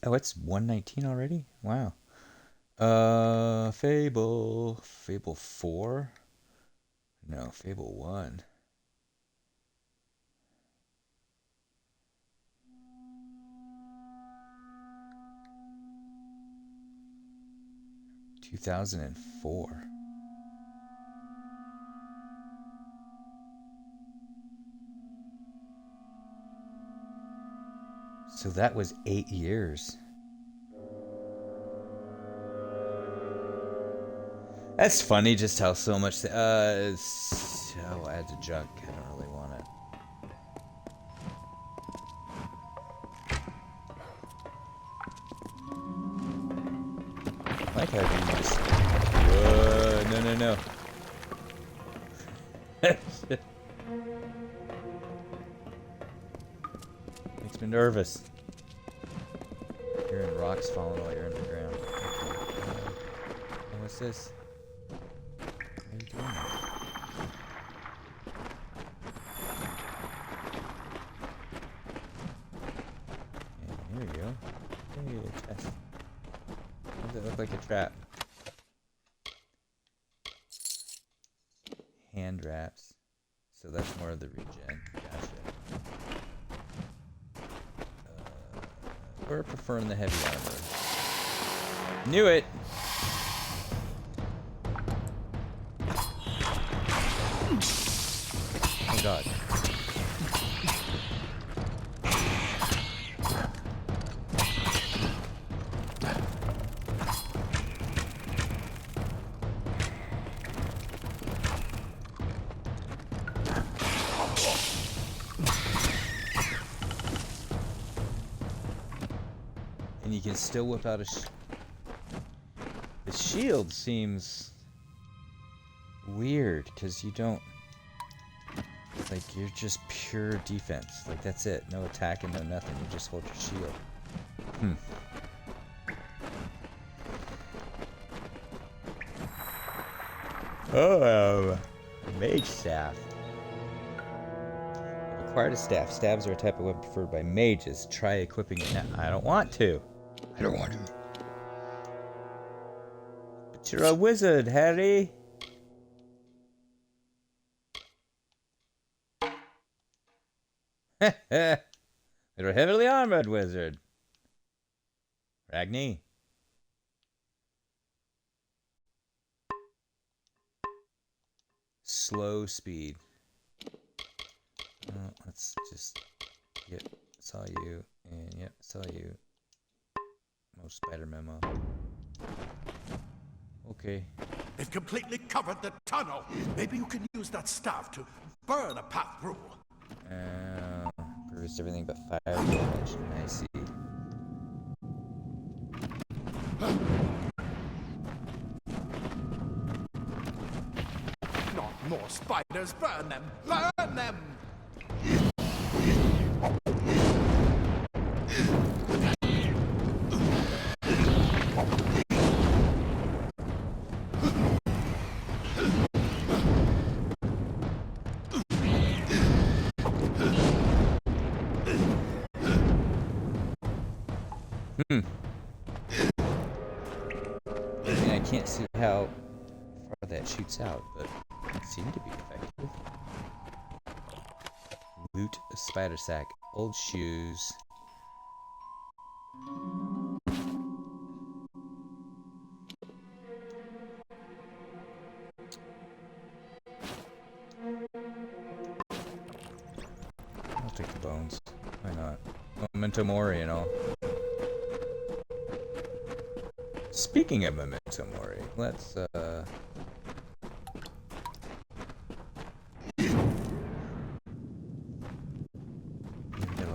Oh, it's 119 already? Wow. Fable 4? No, Fable 1. Two 2004. So that was 8 years. That's funny just how so much so add to junk. I don't really want it. I like how you just whoa, no. Makes me nervous. Hearing rocks falling while you're underground. What's this? What are you doing? Yeah, here we go. Hey, a chest. Does it look like a trap? Hand wraps. So that's more of the regen. Gotcha. We're preferring the heavy armor. Knew it! Oh god. And you can still whip out a the shield seems weird because you don't, like, you're just pure defense, like that's it, no attack and no nothing, you just hold your shield. Oh, mage staff. Acquired a staff. Stabs are a type of weapon preferred by mages. Try equipping it now. I don't want to. I don't want to. But you're a wizard, Harry. You're a heavily armored wizard. Ragni. Slow speed. Let's just get, saw you. And yep, sell you. Most spider memo. Okay. They've completely covered the tunnel. Maybe you can use that staff to burn a path through. Bruised everything but fire damage. I see. Not more spiders. Burn them. Burn them. I can't see how far that shoots out, but it seemed to be effective. Loot a spider sack. Old shoes. I'll take the bones. Why not? Memento Mori and all. Speaking of Memento Mori, let's get all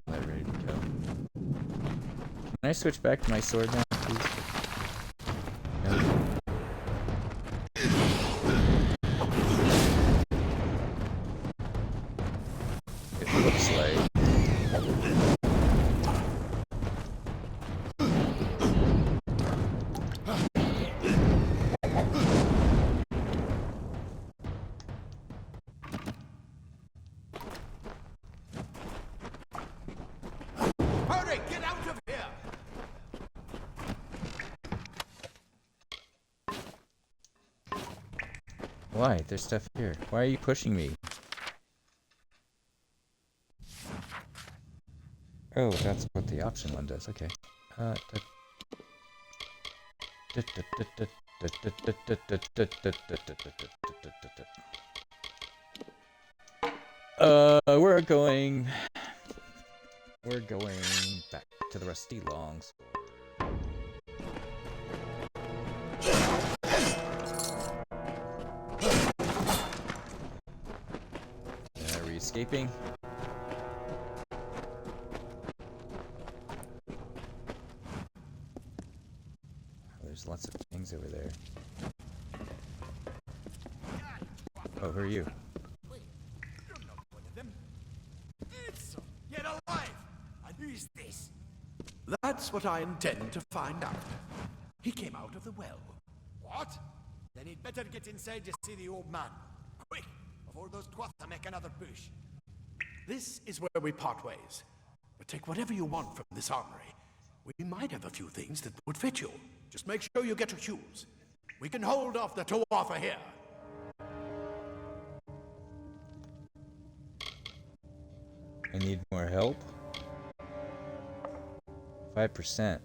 that ready to go. Can I switch back to my sword now, please? No. It looks like Hurry, get out of here. why? There's stuff here. Why are you pushing me? Oh, that's what the option one does. Okay. We're going back to the rusty longsword. Are we escaping? There's lots of things over there. Oh, who are you? You're not one of them. It's yet alive. And who's this? That's what I intend to find out. He came out of the well. What? Then he'd better get inside to see the old man. Quick, before those twats make another push. This is where we part ways. But take whatever you want from this armory. We might have a few things that would fit you. Just make sure you get your shoes. We can hold off the Tuatha here. I need more help. 5%.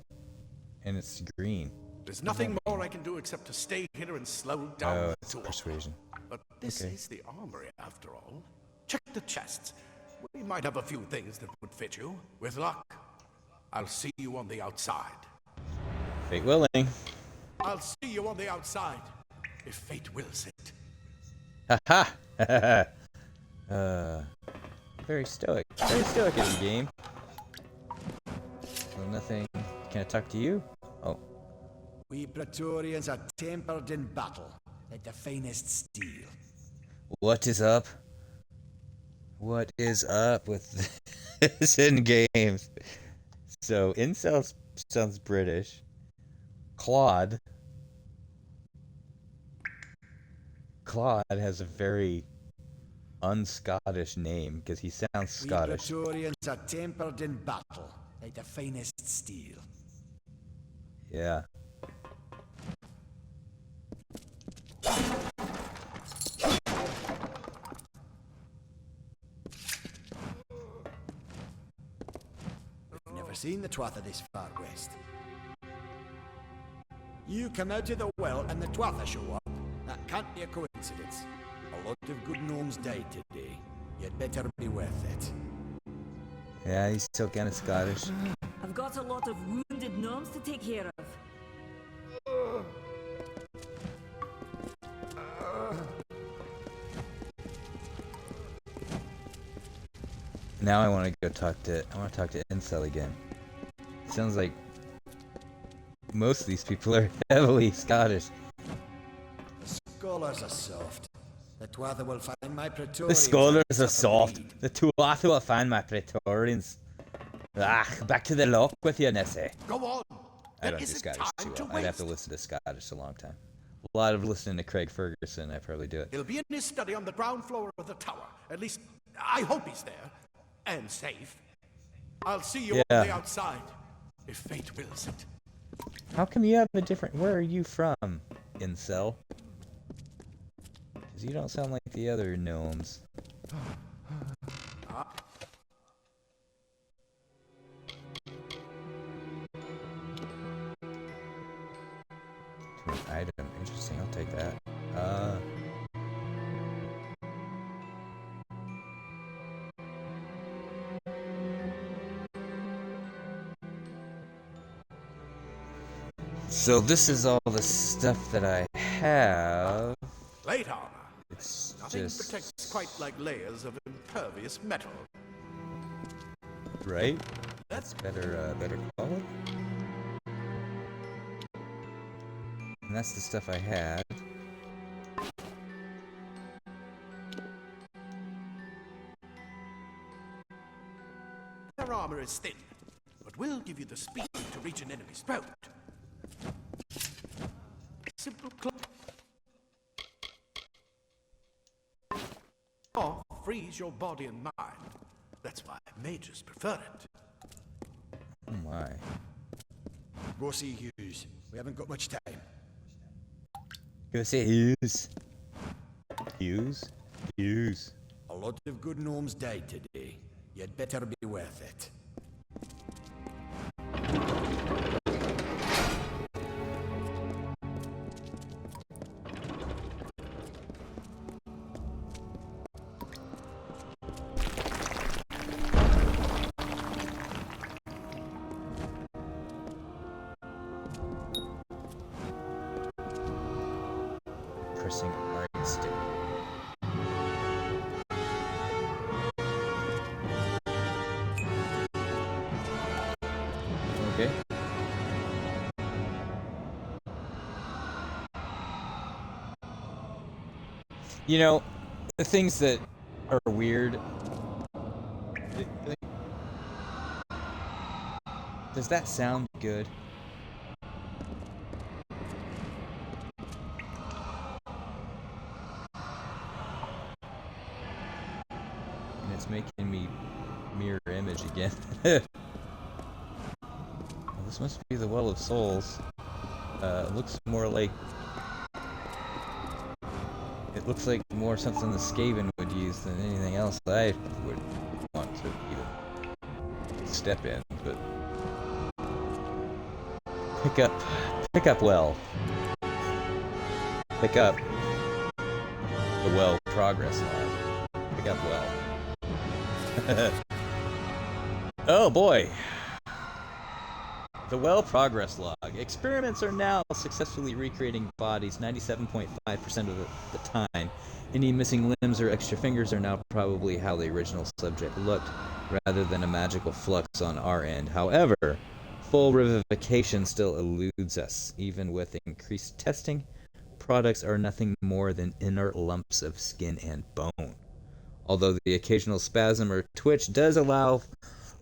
And it's green. There's nothing more I can do except to stay here and slow down Oh, the it's Tuatha. persuasion. But this Okay. is the armory, after all. Check the chests. We might have a few things that would fit you. With luck, I'll see you on the outside. Fate willing. I'll see you on the outside, if fate wills it. Haha! Very stoic. Very stoic in the game. Well, nothing. Can I talk to you? Oh. We Praetorians are tempered in battle, like the finest steel. What is up? What is up with this in games? So, incel sounds British. Claude has a very un-Scottish name because he sounds Scottish. We Praetorians are tempered in battle, like the finest steel. Yeah. We've never seen the Tuatha this far west. You come out of the well and the Tuatha show up. That can't be a coincidence. A lot of good gnomes died today. You'd better be worth it. Yeah, he's still kind of Scottish. I've got a lot of wounded gnomes to take care of. Now I want to talk to Incel again. Sounds like most of these people are heavily Scottish. The scholars are soft. The Tuatha will find my Praetorians. The scholars are soft. The Tuatha will find my Praetorians. Back to the lock with you, Nessie. Go on. I don't do Scottish too well. I'd have to listen to Scottish a long time. A lot of listening to Craig Ferguson, I probably do it. He'll be in his study on the ground floor of the tower. At least, I hope he's there. And safe. I'll see you on the outside, if fate wills it. How come you have a different... Where are you from, Incel? Because you don't sound like the other gnomes. An item. Interesting, I'll take that. So this is all the stuff that I have. Plate armor. It's Nothing just... protects quite like layers of impervious metal. Right? That's better quality. And that's the stuff I had. Their armor is thin, but will give you the speed to reach an enemy's throat. Simple or freeze your body and mind. That's why mages prefer it. Oh my. Go see Hughes. We haven't got much time. Go say Hughes. Hughes? Hughes. A lot of good gnomes died today. You'd better be worth it. Pressing right stick. Okay. You know, the things that are weird. Does that sound good? And it's making me mirror image again. Well, this must be the Well of Souls. It looks more like... It looks like more something the Skaven would use than anything else that I would want to even step in, but... Pick up well. Pick up the well progress line. Pick up well. Oh boy! The well progress log. Experiments are now successfully recreating bodies 97.5% of the time. Any missing limbs or extra fingers are now probably how the original subject looked, rather than a magical flux on our end. However, full revivification still eludes us. Even with increased testing, products are nothing more than inert lumps of skin and bone. Although the occasional spasm or twitch does allow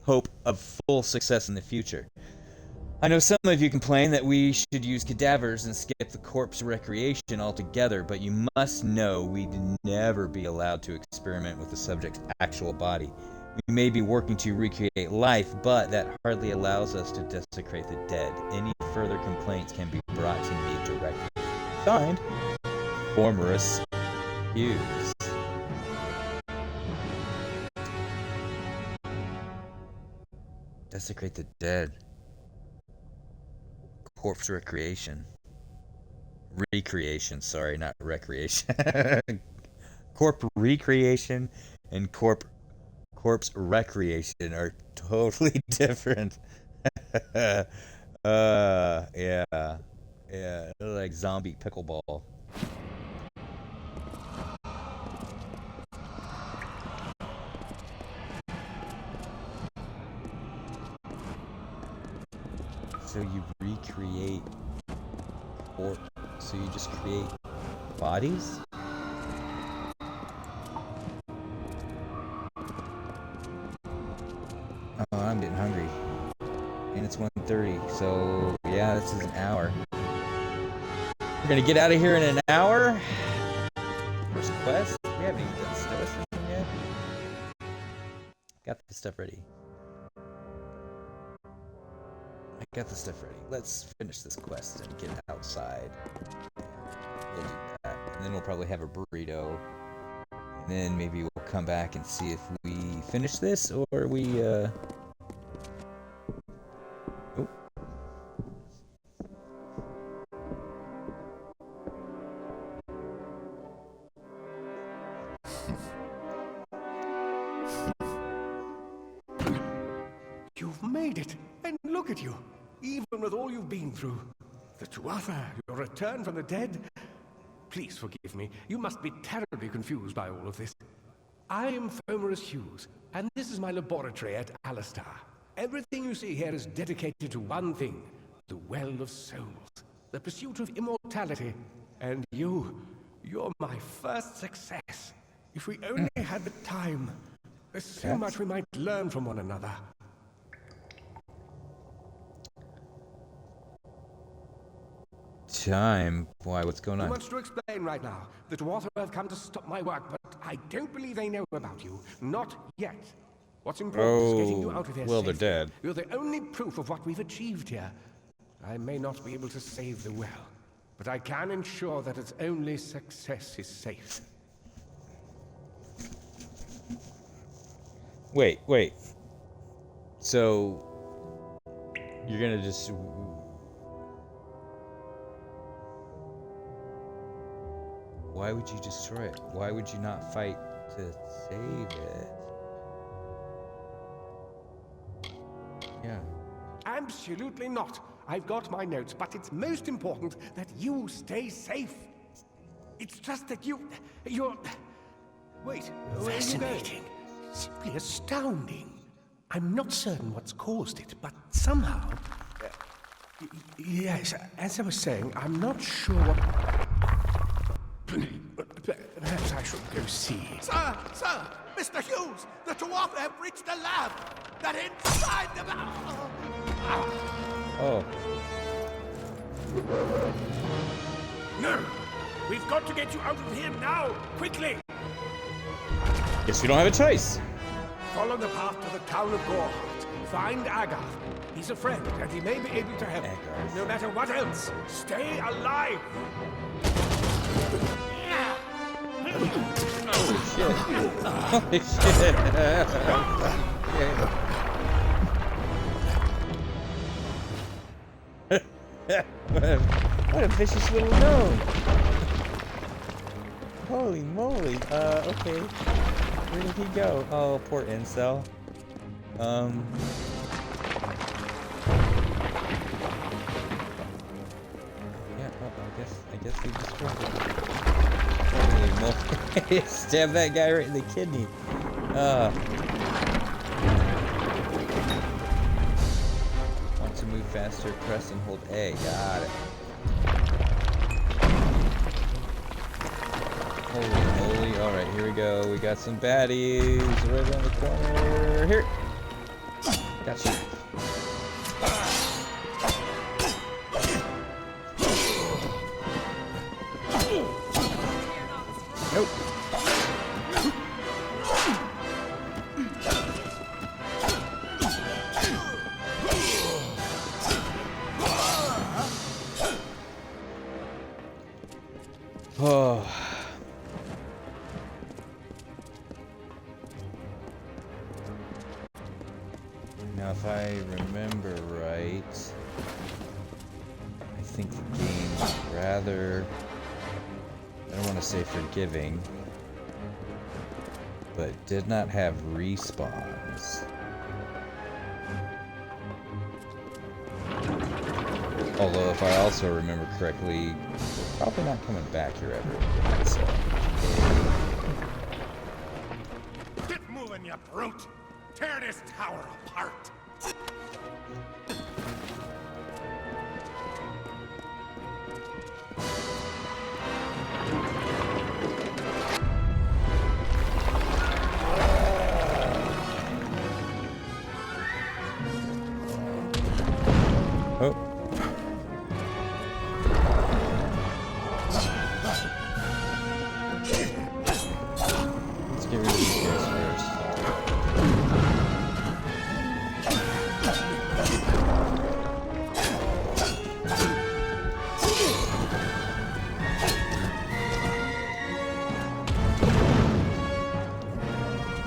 hope of full success in the future. I know some of you complain that we should use cadavers and skip the corpse recreation altogether, but you must know we'd never be allowed to experiment with the subject's actual body. We may be working to recreate life, but that hardly allows us to desecrate the dead. Any further complaints can be brought to me directly. Signed, Formorous Hughes. Desecrate the dead. Corpse recreation. Recreation, sorry, not recreation. Corp recreation and corp corpse recreation are totally different. Yeah. Yeah, they're like zombie pickleball. So you recreate, or so you just create bodies? Oh, I'm getting hungry. And it's 1:30, so yeah, this is an hour. We're gonna get out of here in an hour. First quest. We haven't even done stoicism yet. Got the stuff ready. I got the stuff ready. Let's finish this quest and get outside. We'll do that. And then we'll probably have a burrito. And then maybe we'll come back and see if we finish this or we, Oh. You've made it, and look at you, even with all you've been through. The Tuatha, your return from the dead. Please forgive me, you must be terribly confused by all of this. I am Fomerus Hughes, and this is my laboratory at Alistar. Everything you see here is dedicated to one thing, the Well of Souls, the pursuit of immortality. And you're my first success. If we only had the time, there's so much we might learn from one another. Time? Why, what's going on? Too much to explain right now. The Tuatha have come to stop my work, but I don't believe they know about you. Not yet. What's important is getting you out of here well, safely. they're dead. You're the only proof of what we've achieved here. I may not be able to save the well, but I can ensure that its only success is safe. Wait. So, you're gonna just... Why would you destroy it? Why would you not fight to save it? Yeah. Absolutely not. I've got my notes, but it's most important that you stay safe. It's just that you're... Wait, where are you going? Fascinating. Simply astounding. I'm not certain what's caused it, but somehow... Yes, as I was saying, I'm not sure what... Perhaps I should go see. Sir! Mr. Hughes! The Tuatha have reached the lab! They're inside the... Oh. No! We've got to get you out of here now! Quickly! Guess we don't have a choice. Follow the path to the town of Gorhart. Find Agarth. He's a friend, and he may be able to help. Agarth. No matter what else, stay alive! Holy shit. Holy shit. What a vicious little gnome. Holy moly. Okay. Where did he go? Oh, poor incel. Yeah, I guess he destroyed it. Holy moly. Stab that guy right in the kidney. Want to move faster, press and hold A. Got it. Holy moly. Alright, here we go. We got some baddies right around the corner. Here. Gotcha. Nope. Oh. Now, if I remember right, I think the game is rather, I don't want to say forgiving, but did not have respawns. Although, if I also remember correctly, we're probably not coming back here ever again, so... Get moving, you brute! Tear this tower apart! Oh. Let's get rid of these guys first.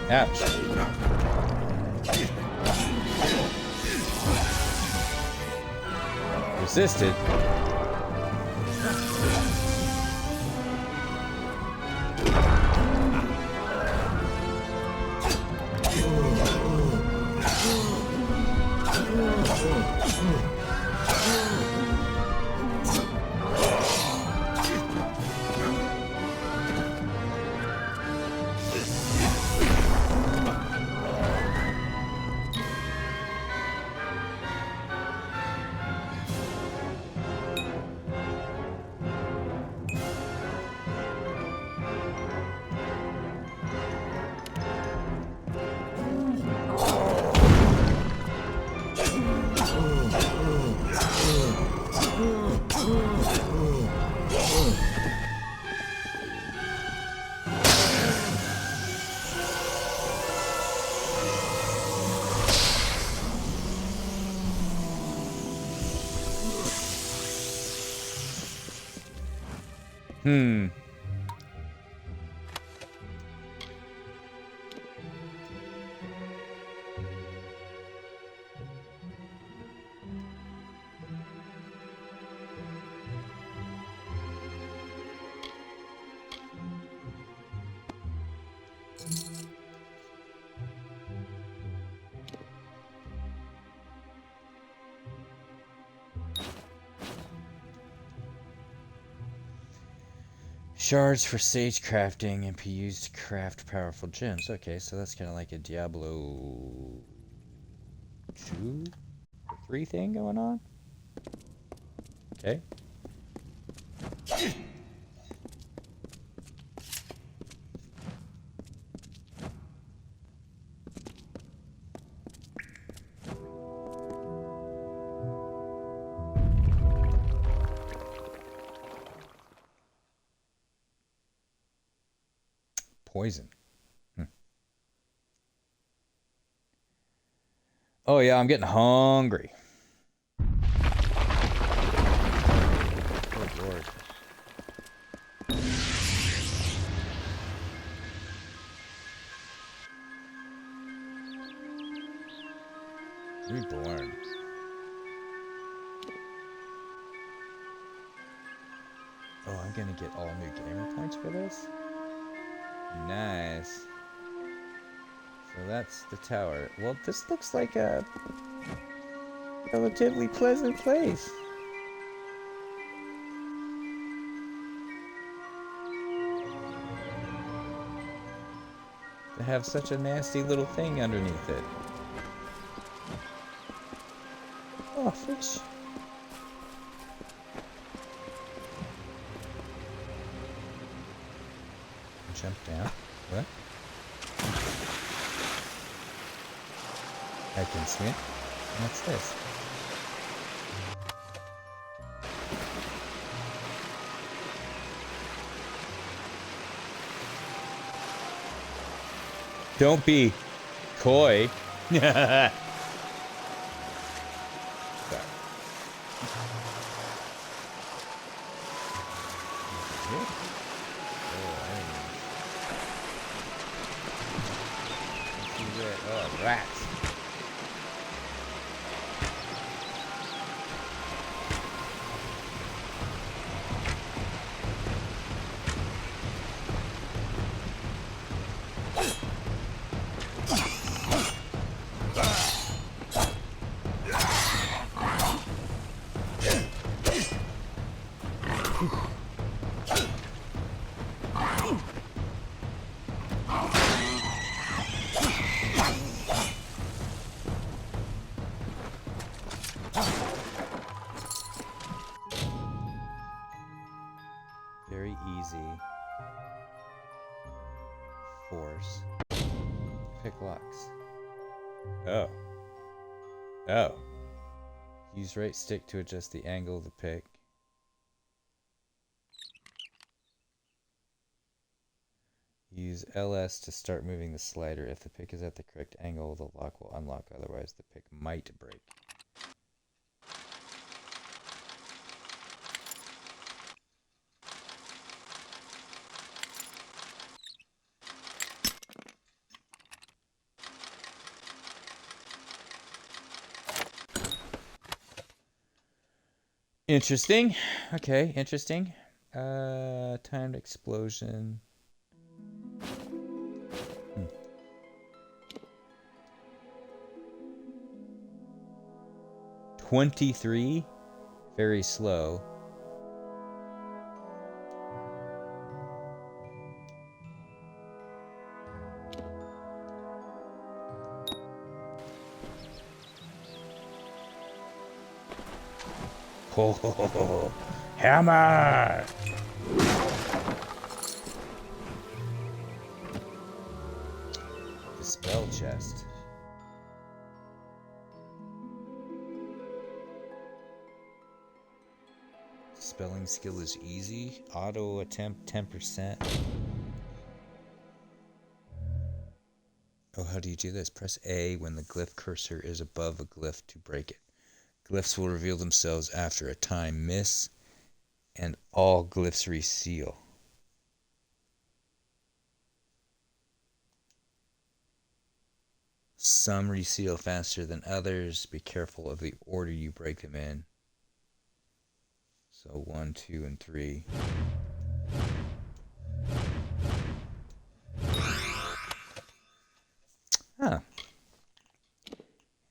Ouch. Resisted. Shards for sage crafting and be used to craft powerful gems. Okay, so that's kind of like a Diablo 2 or 3 thing going on. Okay. Poison. Oh yeah, I'm getting hungry. Good lord. Reborn. Oh, I'm gonna get all new gamer points for this? Nice. So that's the tower. Well, this looks like a relatively pleasant place. To have such a nasty little thing underneath it. Oh, fish. Jump down. What? I can swim. What's this? Don't be coy. Sorry. Oh, rats. force. Pick locks. Oh. Oh. Use right stick to adjust the angle of the pick. Use LS to start moving the slider. If the pick is at the correct angle, the lock will unlock. Otherwise, the pick might break. Interesting. Okay, interesting. Timed explosion. 23. Very slow. Oh, hammer! The spell chest. Spelling skill is easy. Auto attempt 10%. Oh, how do you do this? Press A when the glyph cursor is above a glyph to break it. Glyphs will reveal themselves after a time miss, and all glyphs reseal. Some reseal faster than others. Be careful of the order you break them in. So 1, 2, and 3. Huh.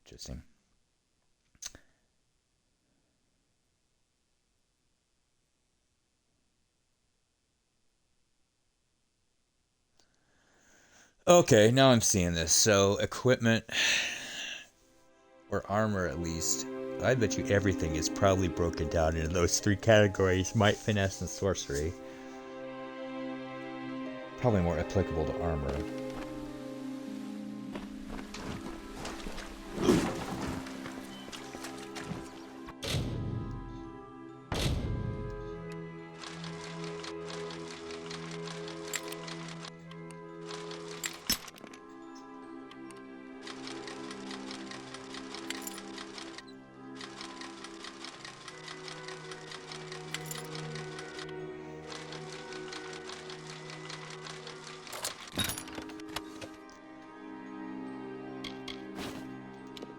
Interesting. Okay, now I'm seeing this. So equipment, or armor at least, I bet you everything is probably broken down into those 3 categories: might, finesse, and sorcery. Probably more applicable to armor.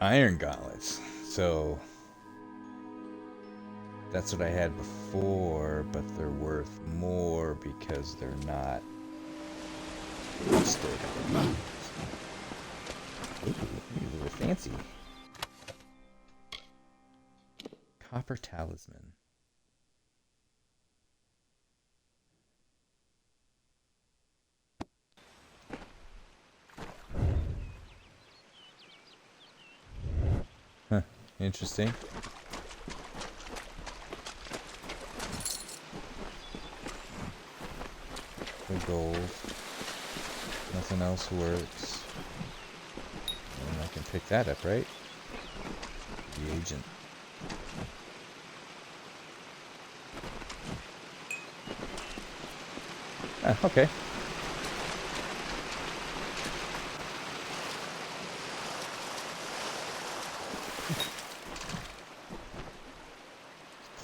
Iron gauntlets. So that's what I had before, but they're worth more because they're not rusted. Ooh, these are fancy. Copper talisman. Huh, interesting. The gold. Nothing else works. And I can pick that up, right? The agent. Ah, okay.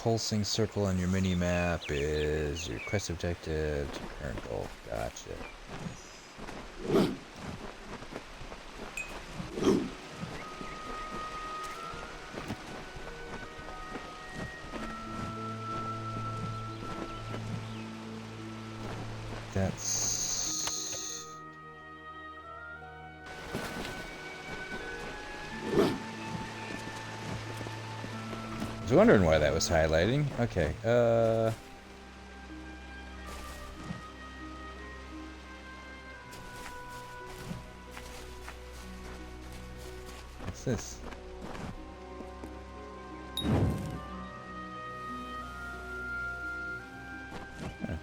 Pulsing circle on your mini map is your quest objective to current goal. Gotcha. That's... I was wondering why that was highlighting. Okay, what's this? Huh.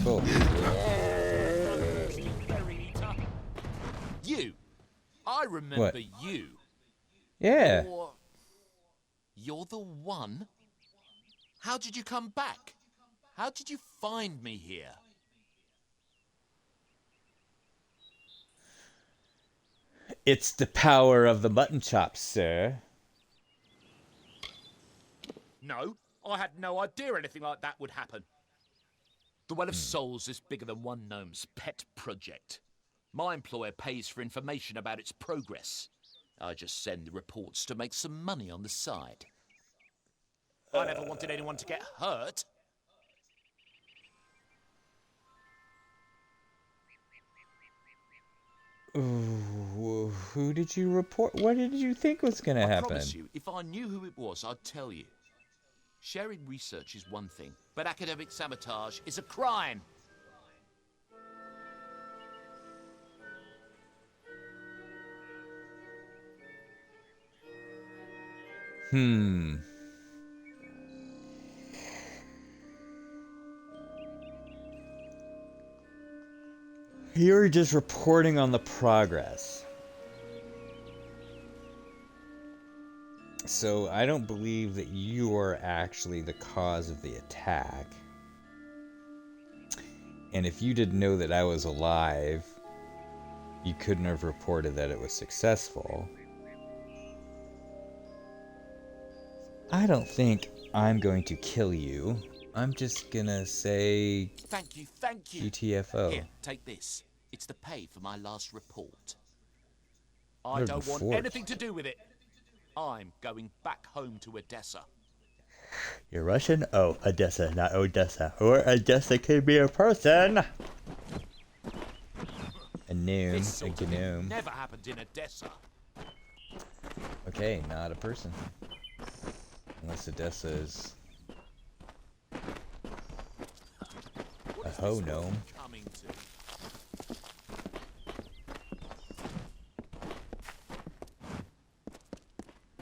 Cool. You. I remember What? you. Yeah. You're the one? How did you come back? How did you find me here? It's the power of the mutton chops, sir. No, I had no idea anything like that would happen. The Well of Souls is bigger than one gnome's pet project. My employer pays for information about its progress. I just send the reports to make some money on the side. I never wanted anyone to get hurt. Ooh, who did you report? What did you think was going to I happen? promise you, if I knew who it was, I'd tell you. Sharing research is one thing, but academic sabotage is a crime. You're just reporting on the progress. So I don't believe that you are actually the cause of the attack. And if you didn't know that I was alive, you couldn't have reported that it was successful. I don't think I'm going to kill you. I'm just gonna say Thank you, thank you. GTFO. Here, take this. It's the pay for my last report. I What don't want report? anything to do with it. I'm going back home to Odessa. You're Russian? Oh, Odessa, not Odessa. Or Odessa could be a person. A gnome, This a sort of thing gnome. never happened in Odessa. Okay, not a person. Unless Odessa is What a is ho this world gnome. coming to?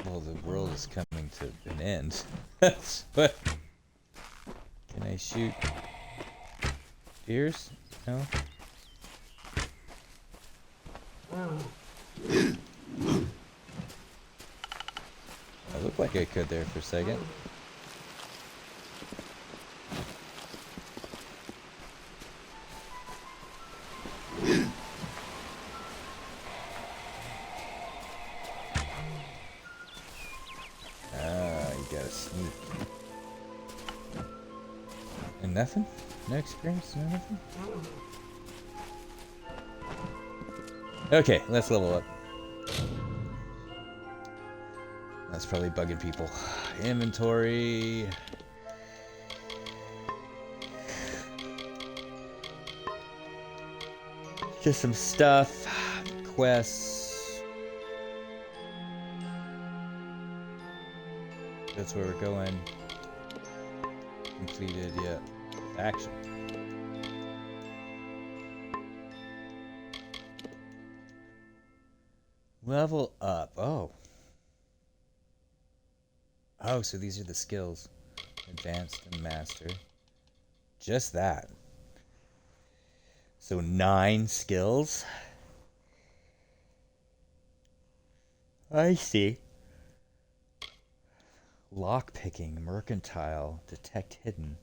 Well, the world is coming to an end. But can I shoot deers? No. I looked like I could there for a second. You gotta sneak. And nothing? No experience? No nothing? Okay, let's level up. That's probably bugging people. Inventory. Just some stuff. Quests. That's where we're going. Completed, yeah. Action. Level up. Oh. Oh, so these are the skills. Advanced and master. Just that. So 9 skills. I see. Lockpicking, mercantile, detect hidden.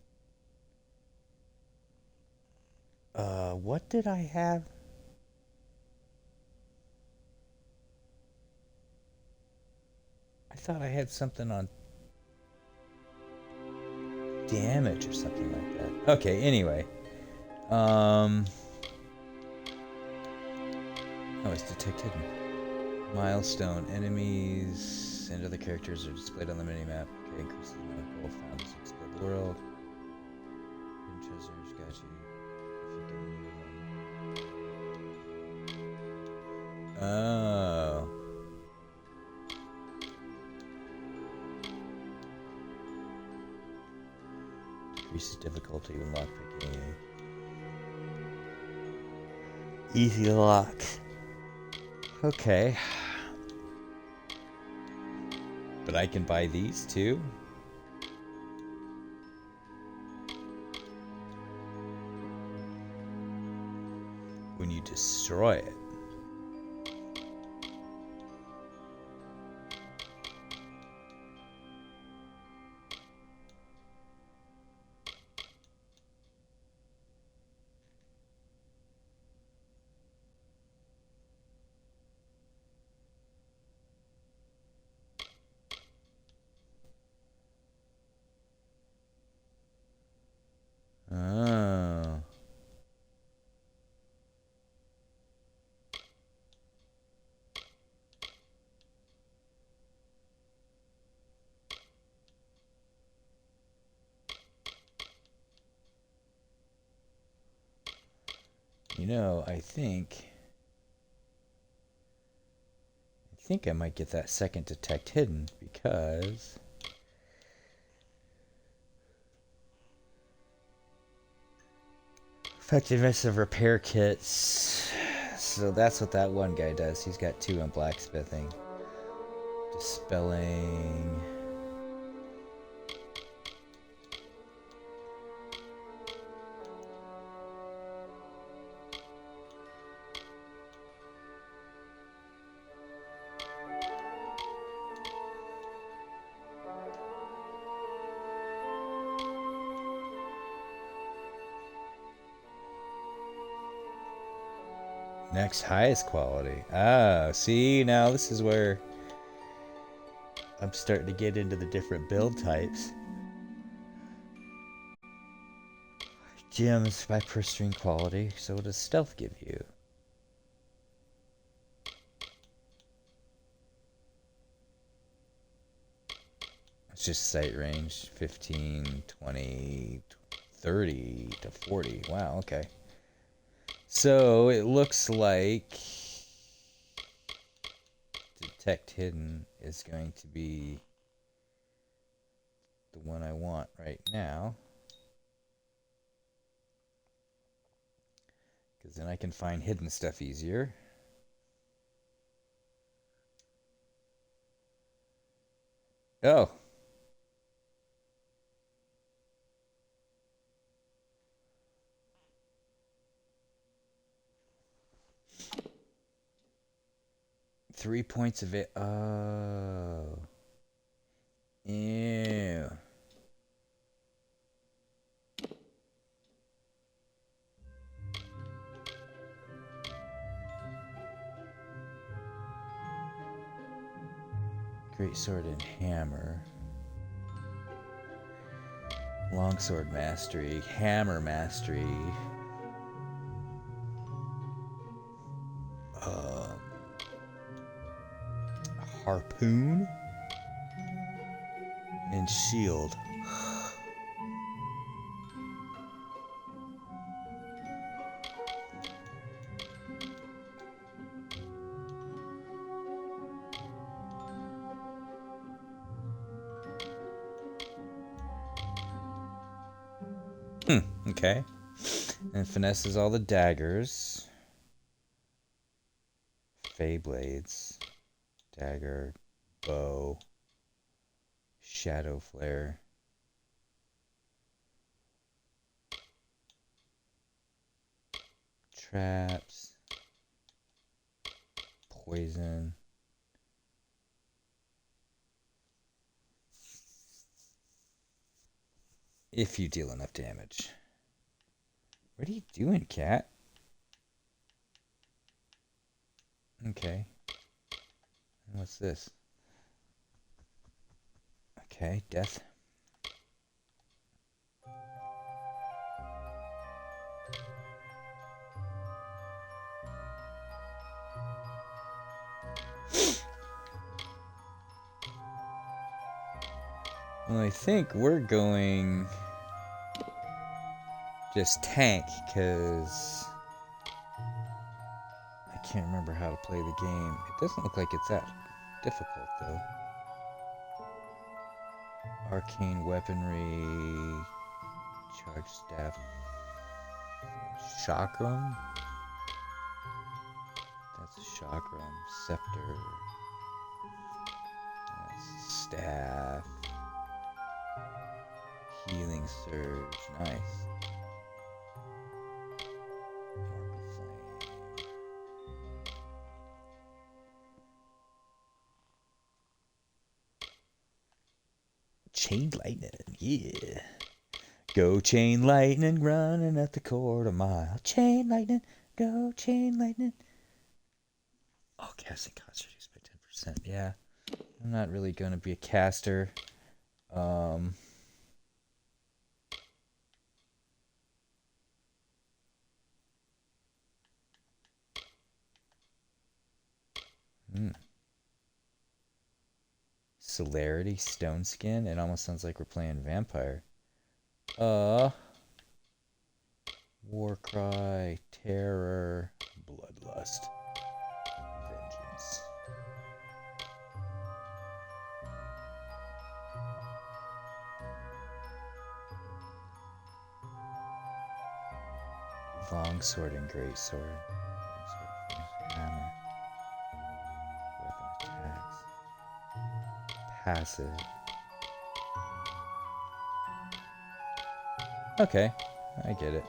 What did I have? I thought I had something on damage or something like that. Okay, anyway. Oh, it's detect hidden. Milestone. Enemies and other characters are displayed on the minimap. Okay, increase the amount of gold found as you explore the world. Hidden treasures, got you. If you get near them. Oh. Increases difficulty when lockpicking. Easy locks. Okay. But I can buy these too? when you destroy it. Oh. You know, I think I might get that second detect hidden because effectiveness of repair kits. So that's what that one guy does. He's got 2 in blacksmithing. Dispelling. Next highest quality. Ah, see, now this is where I'm starting to get into the different build types. Gems by per string quality. So what does stealth give you? It's just sight range. 15, 20, 30 to 40. Wow, okay. So it looks like detect hidden is going to be the one I want right now. Because then I can find hidden stuff easier. Oh. Three points of it. Oh. Ew. Great sword and hammer. Longsword mastery. Hammer mastery. Harpoon. And shield. Okay. And finesses all the daggers. Fey blades. Dagger. Bow. Shadow flare. Traps. Poison. If you deal enough damage. What are you doing, cat? Okay. And what's this? Okay, death. Well, I think we're going just tank, because I can't remember how to play the game. It doesn't look like it's that difficult, though. Arcane weaponry, charge staff, chakram. That's a chakram. Scepter. That's staff. Healing surge. Nice. Orb of flame. Chain lightning, yeah. Go chain lightning, running at the quarter mile. Chain lightning, go chain lightning. Oh, casting cost reduced by 10%. Yeah, I'm not really going to be a caster. Celerity, Stone Skin. It almost sounds like we're playing Vampire. Warcry, Terror, Bloodlust, Vengeance. Longsword and Greatsword. Hammer. Weapon attacks. Passive. Okay, I get it.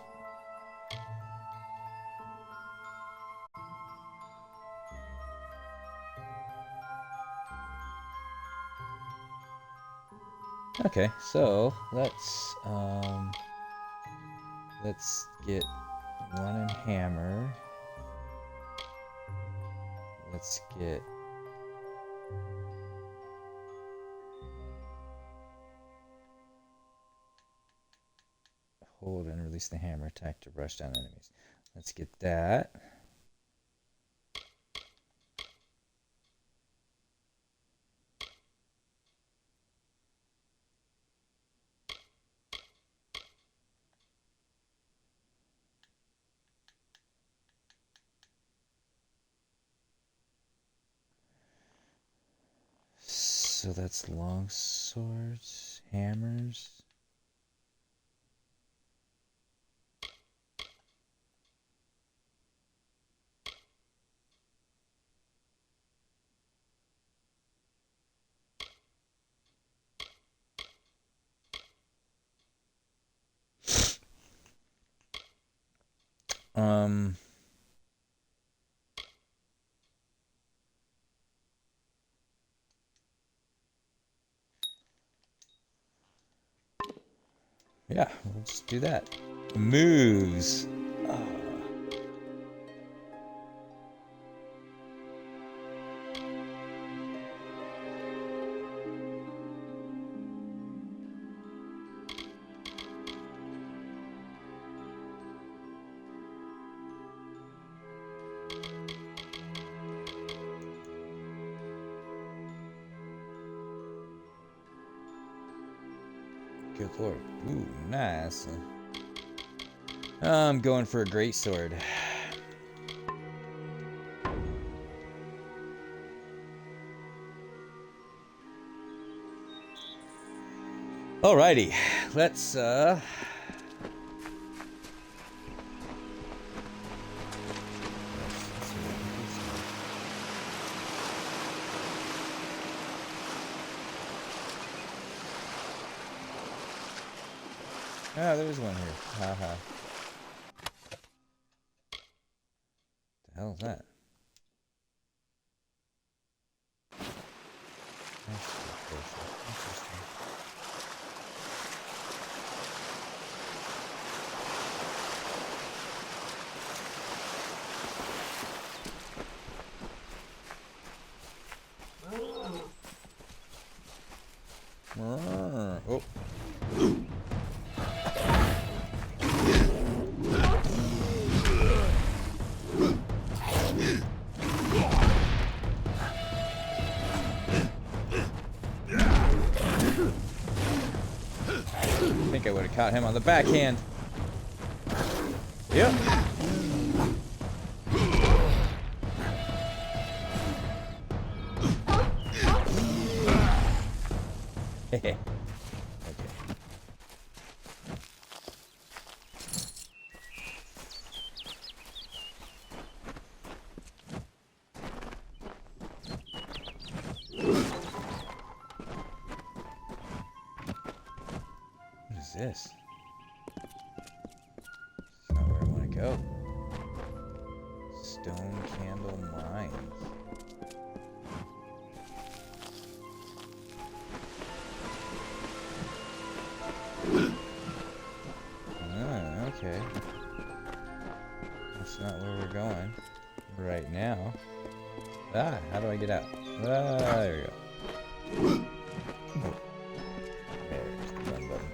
Okay, so let's get one in hammer. Let's get hold and release the hammer attack to rush down enemies. Let's get that. So that's long swords, hammers. Yeah, we'll just do that. Moves. Good lord. Ooh, nice. I'm going for a greatsword. Alrighty, let's ah, there's one here. Haha. The hell is that? Oh. I think I would have caught him on the backhand. Yep. Okay. What is this? It's not where I want to go. Stone Candle Mines. That's not where we're going right now. Ah, how do I get out? Ah, there we go. Oh. There's the run button.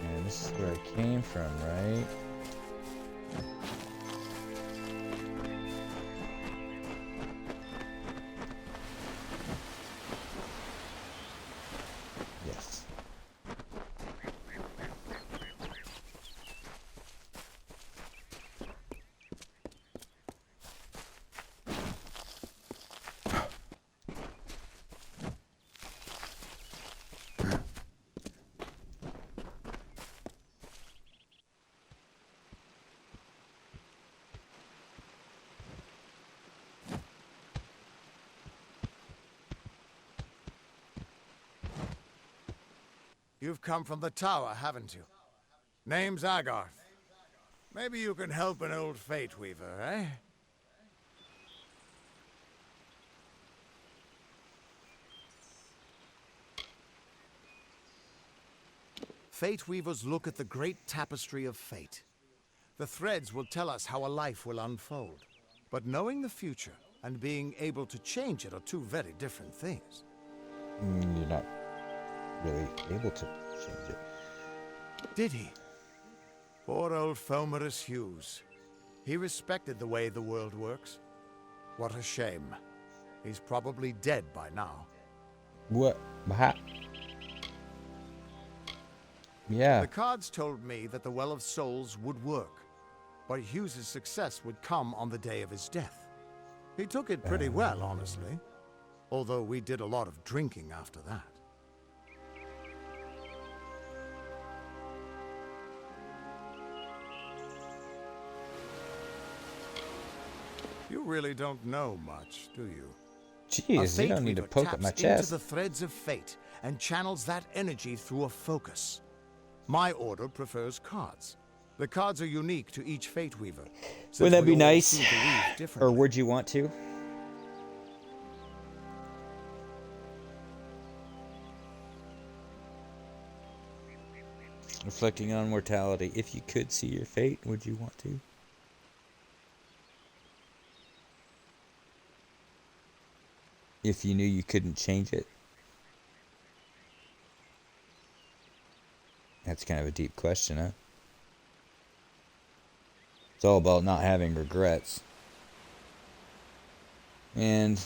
And this is where I came from, right? Yes. You've come from the tower, haven't you? Name's Agarth. Maybe you can help an old Fate Weaver, eh? Fate Weavers look at the great tapestry of fate. The threads will tell us how a life will unfold. But knowing the future and being able to change it are two very different things. You're not really able to change it. Did he? Poor old Fomerus Hughes. He respected the way the world works. What a shame. He's probably dead by now. What? Yeah. The cards told me that the Well of Souls would work, but Hughes's success would come on the day of his death. He took it pretty well, honestly. Although we did a lot of drinking after that. You really don't know much, do you? Jeez, you don't need to poke at my into chest. the threads of fate and channels that energy through a focus. My order prefers cards. The cards are unique to each Fate Weaver. Wouldn't that be nice? Or Or would you want to? Reflecting on mortality. If you could see your fate, would you want to? If you knew you couldn't change it? That's kind of a deep question, huh? It's all about not having regrets. And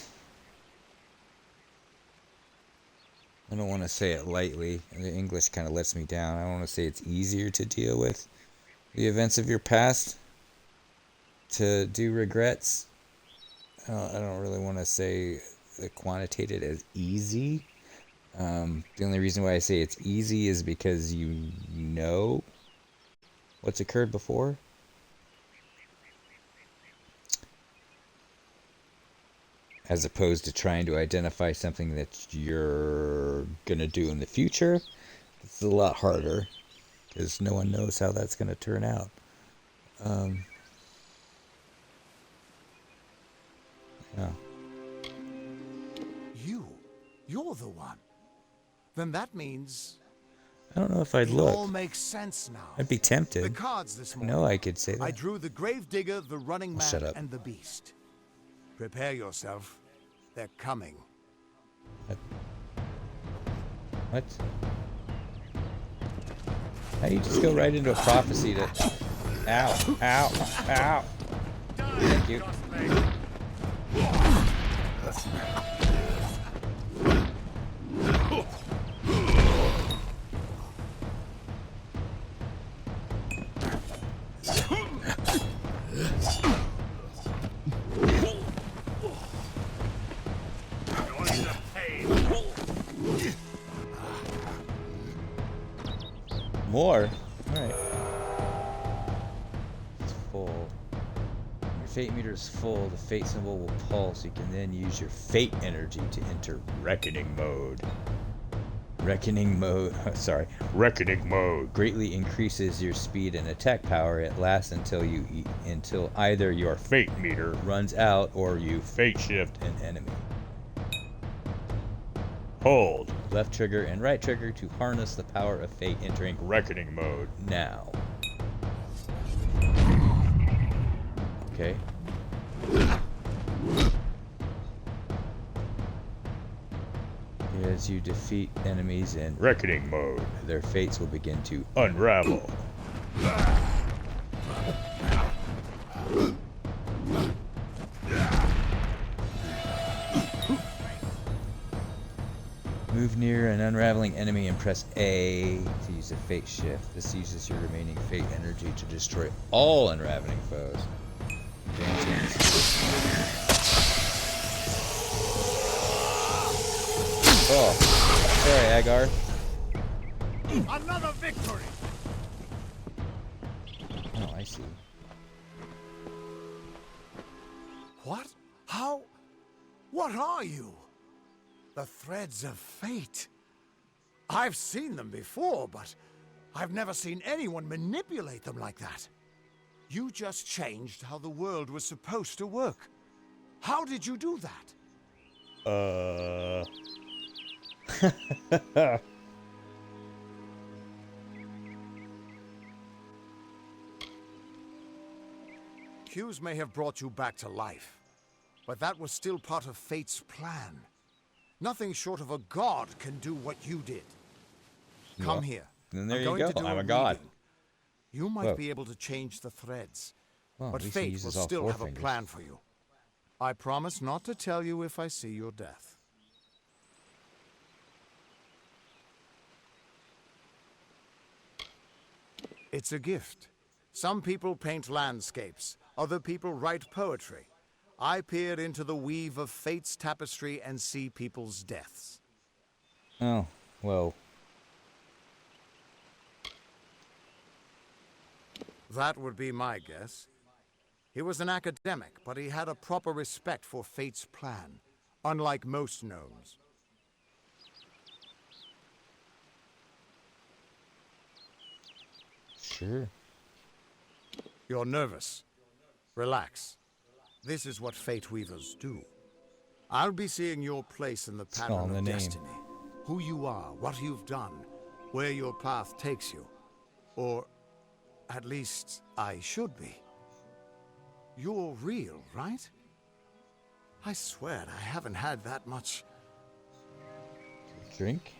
I don't want to say it lightly. The English kind of lets me down. I want to say it's easier to deal with the events of your past to do regrets. I don't really want to say quantitated as easy. The only reason why I say it's easy is because you know what's occurred before. As opposed to trying to identify something that you're going to do in the future. It's a lot harder because no one knows how that's going to turn out. Yeah. You're the one. Then that means I don't know if I'd it look. all makes sense now. I'd be tempted. The cards this I morning. know I could say that. I drew the Gravedigger, the Running Shut Man, up. and the Beast. Prepare yourself. They're coming. What? How do you just go right into a prophecy to... Ow, ow, ow. Thank you. More? Alright. It's full. When your fate meter is full, the fate symbol will pulse. You can then use your fate energy to enter reckoning mode. Reckoning mode greatly increases your speed and attack power. It lasts until either your fate meter runs out or you fate shift an enemy. Hold left trigger and right trigger to harness the power of fate entering reckoning mode now. Okay. As you defeat enemies in reckoning mode, their fates will begin to unravel. Move near an unraveling enemy and press A to use a fate shift. This uses your remaining fate energy to destroy all unraveling foes. Oh, sorry, Agar. Another victory! Oh, I see. What? How? What are you? The threads of fate. I've seen them before, but I've never seen anyone manipulate them like that. You just changed how the world was supposed to work. How did you do that? Hughes may have brought you back to life, but that was still part of fate's plan. Nothing short of a god can do what you did. Come Well, here. then there I'm you going go. to do I'm a god. reading. You might Whoa. be able to change the threads, Well, but at least he fate will uses all still four have a fingers. plan for you. I promise not to tell you if I see your death. It's a gift. Some people paint landscapes, other people write poetry. I peer into the weave of fate's tapestry and see people's deaths. Oh, well. That would be my guess. He was an academic, but he had a proper respect for fate's plan, unlike most gnomes. Sure. You're nervous. Relax. This is what fate weavers do. I'll be seeing your place in the all pattern in the of name. destiny. Who you are, what you've done, where your path takes you. Or, at least, I should be. You're real, right? I swear I haven't had that much. Drink?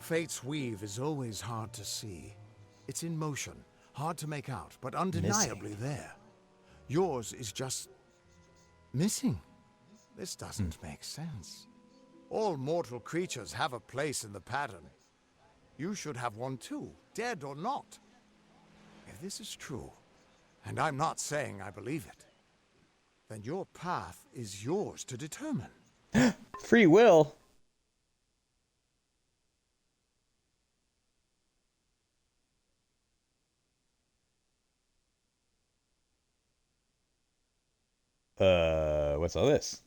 Fate's weave is always hard to see. It's in motion, hard to make out, but undeniably there. Yours is just missing. This doesn't make sense. All mortal creatures have a place in the pattern. You should have one too, dead or not. If this is true, and I'm not saying I believe it, then your path is yours to determine. Free will? What's all this?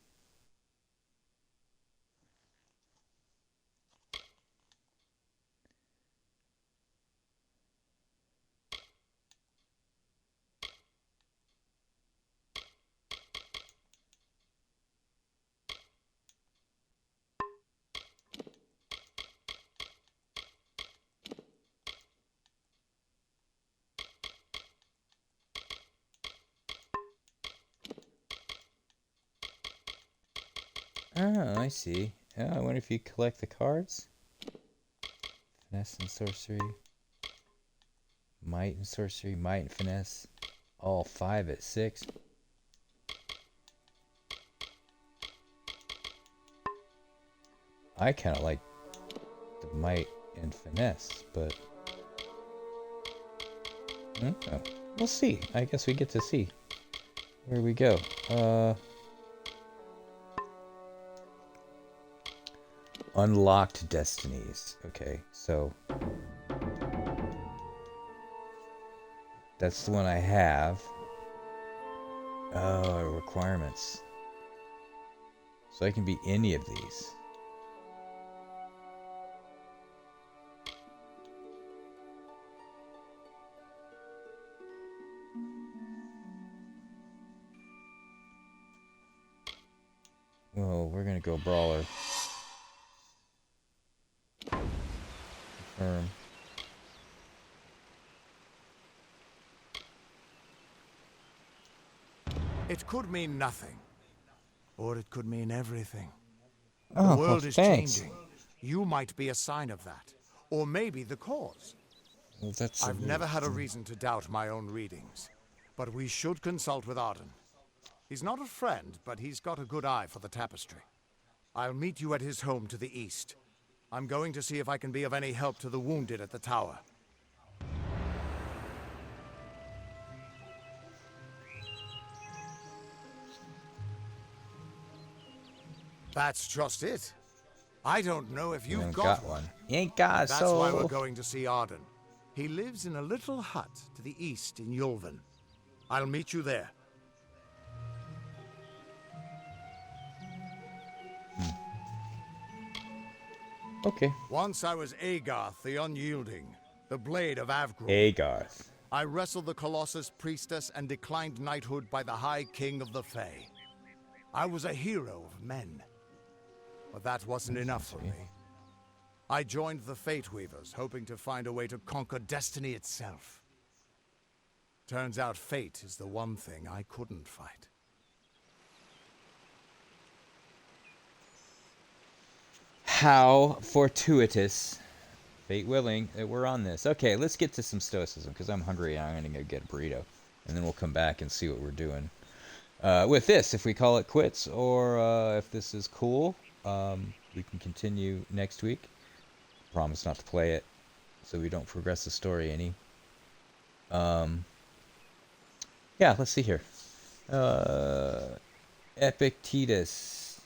Oh, I see. Oh, I wonder if you collect the cards? Finesse and sorcery. Might and sorcery, might and finesse. All 5 at 6. I kind of like the might and finesse, but... Oh, we'll see. I guess we get to see where we go. Unlocked destinies. Okay, so that's the one I have. Oh, requirements. So I can be any of these. gonna go brawler. Confirm. It could mean nothing, or it could mean everything. Oh, The world is thanks. changing. You might be a sign of that, or maybe the cause. Well, that's I've never had a reason to doubt my own readings, but we should consult with Arden. He's not a friend, but he's got a good eye for the tapestry. I'll meet you at his home to the east. I'm going to see if I can be of any help to the wounded at the tower. That's just it. I don't know if You you've ain't got one. You ain't got a That's soul. why we're going to see Arden. He lives in a little hut to the east in Yulven. I'll meet you there. Okay. Once I was Agarth the Unyielding, the Blade of Avgruul. Agarth. I wrestled the Colossus priestess and declined knighthood by the High King of the Fae. I was a hero of men. But that wasn't enough for me. I joined the Fate Weavers, hoping to find a way to conquer destiny itself. Turns out fate is the one thing I couldn't fight. How fortuitous. Fate willing that we're on this. Okay, let's get to some stoicism, because I'm hungry and I'm going to go get a burrito. And then we'll come back and see what we're doing. With this, if we call it quits, or if this is cool, we can continue next week. Promise not to play it, so we don't progress the story any. Yeah, let's see here. Epictetus,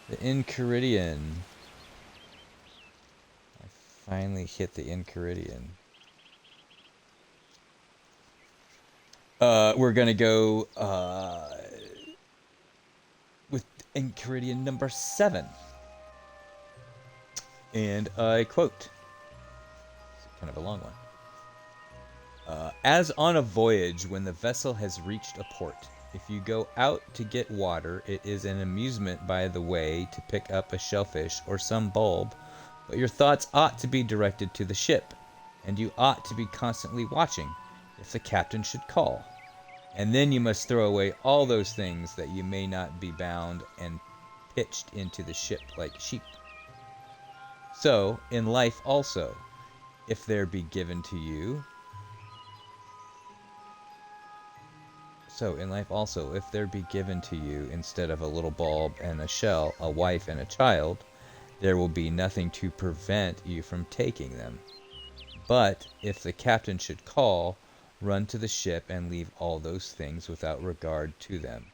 the Enchiridion. I finally hit the Enchiridion. We're gonna go with Enchiridion number 7. And I quote, it's kind of a long one. As on a voyage when the vessel has reached a port, if you go out to get water, it is an amusement by the way to pick up a shellfish or some bulb, but your thoughts ought to be directed to the ship, and you ought to be constantly watching, if the captain should call. And then you must throw away all those things that you may not be bound and pitched into the ship like sheep. So, in life also, if there be given to you, instead of a little bulb and a shell, a wife and a child, there will be nothing to prevent you from taking them. But if the captain should call, run to the ship and leave all those things without regard to them.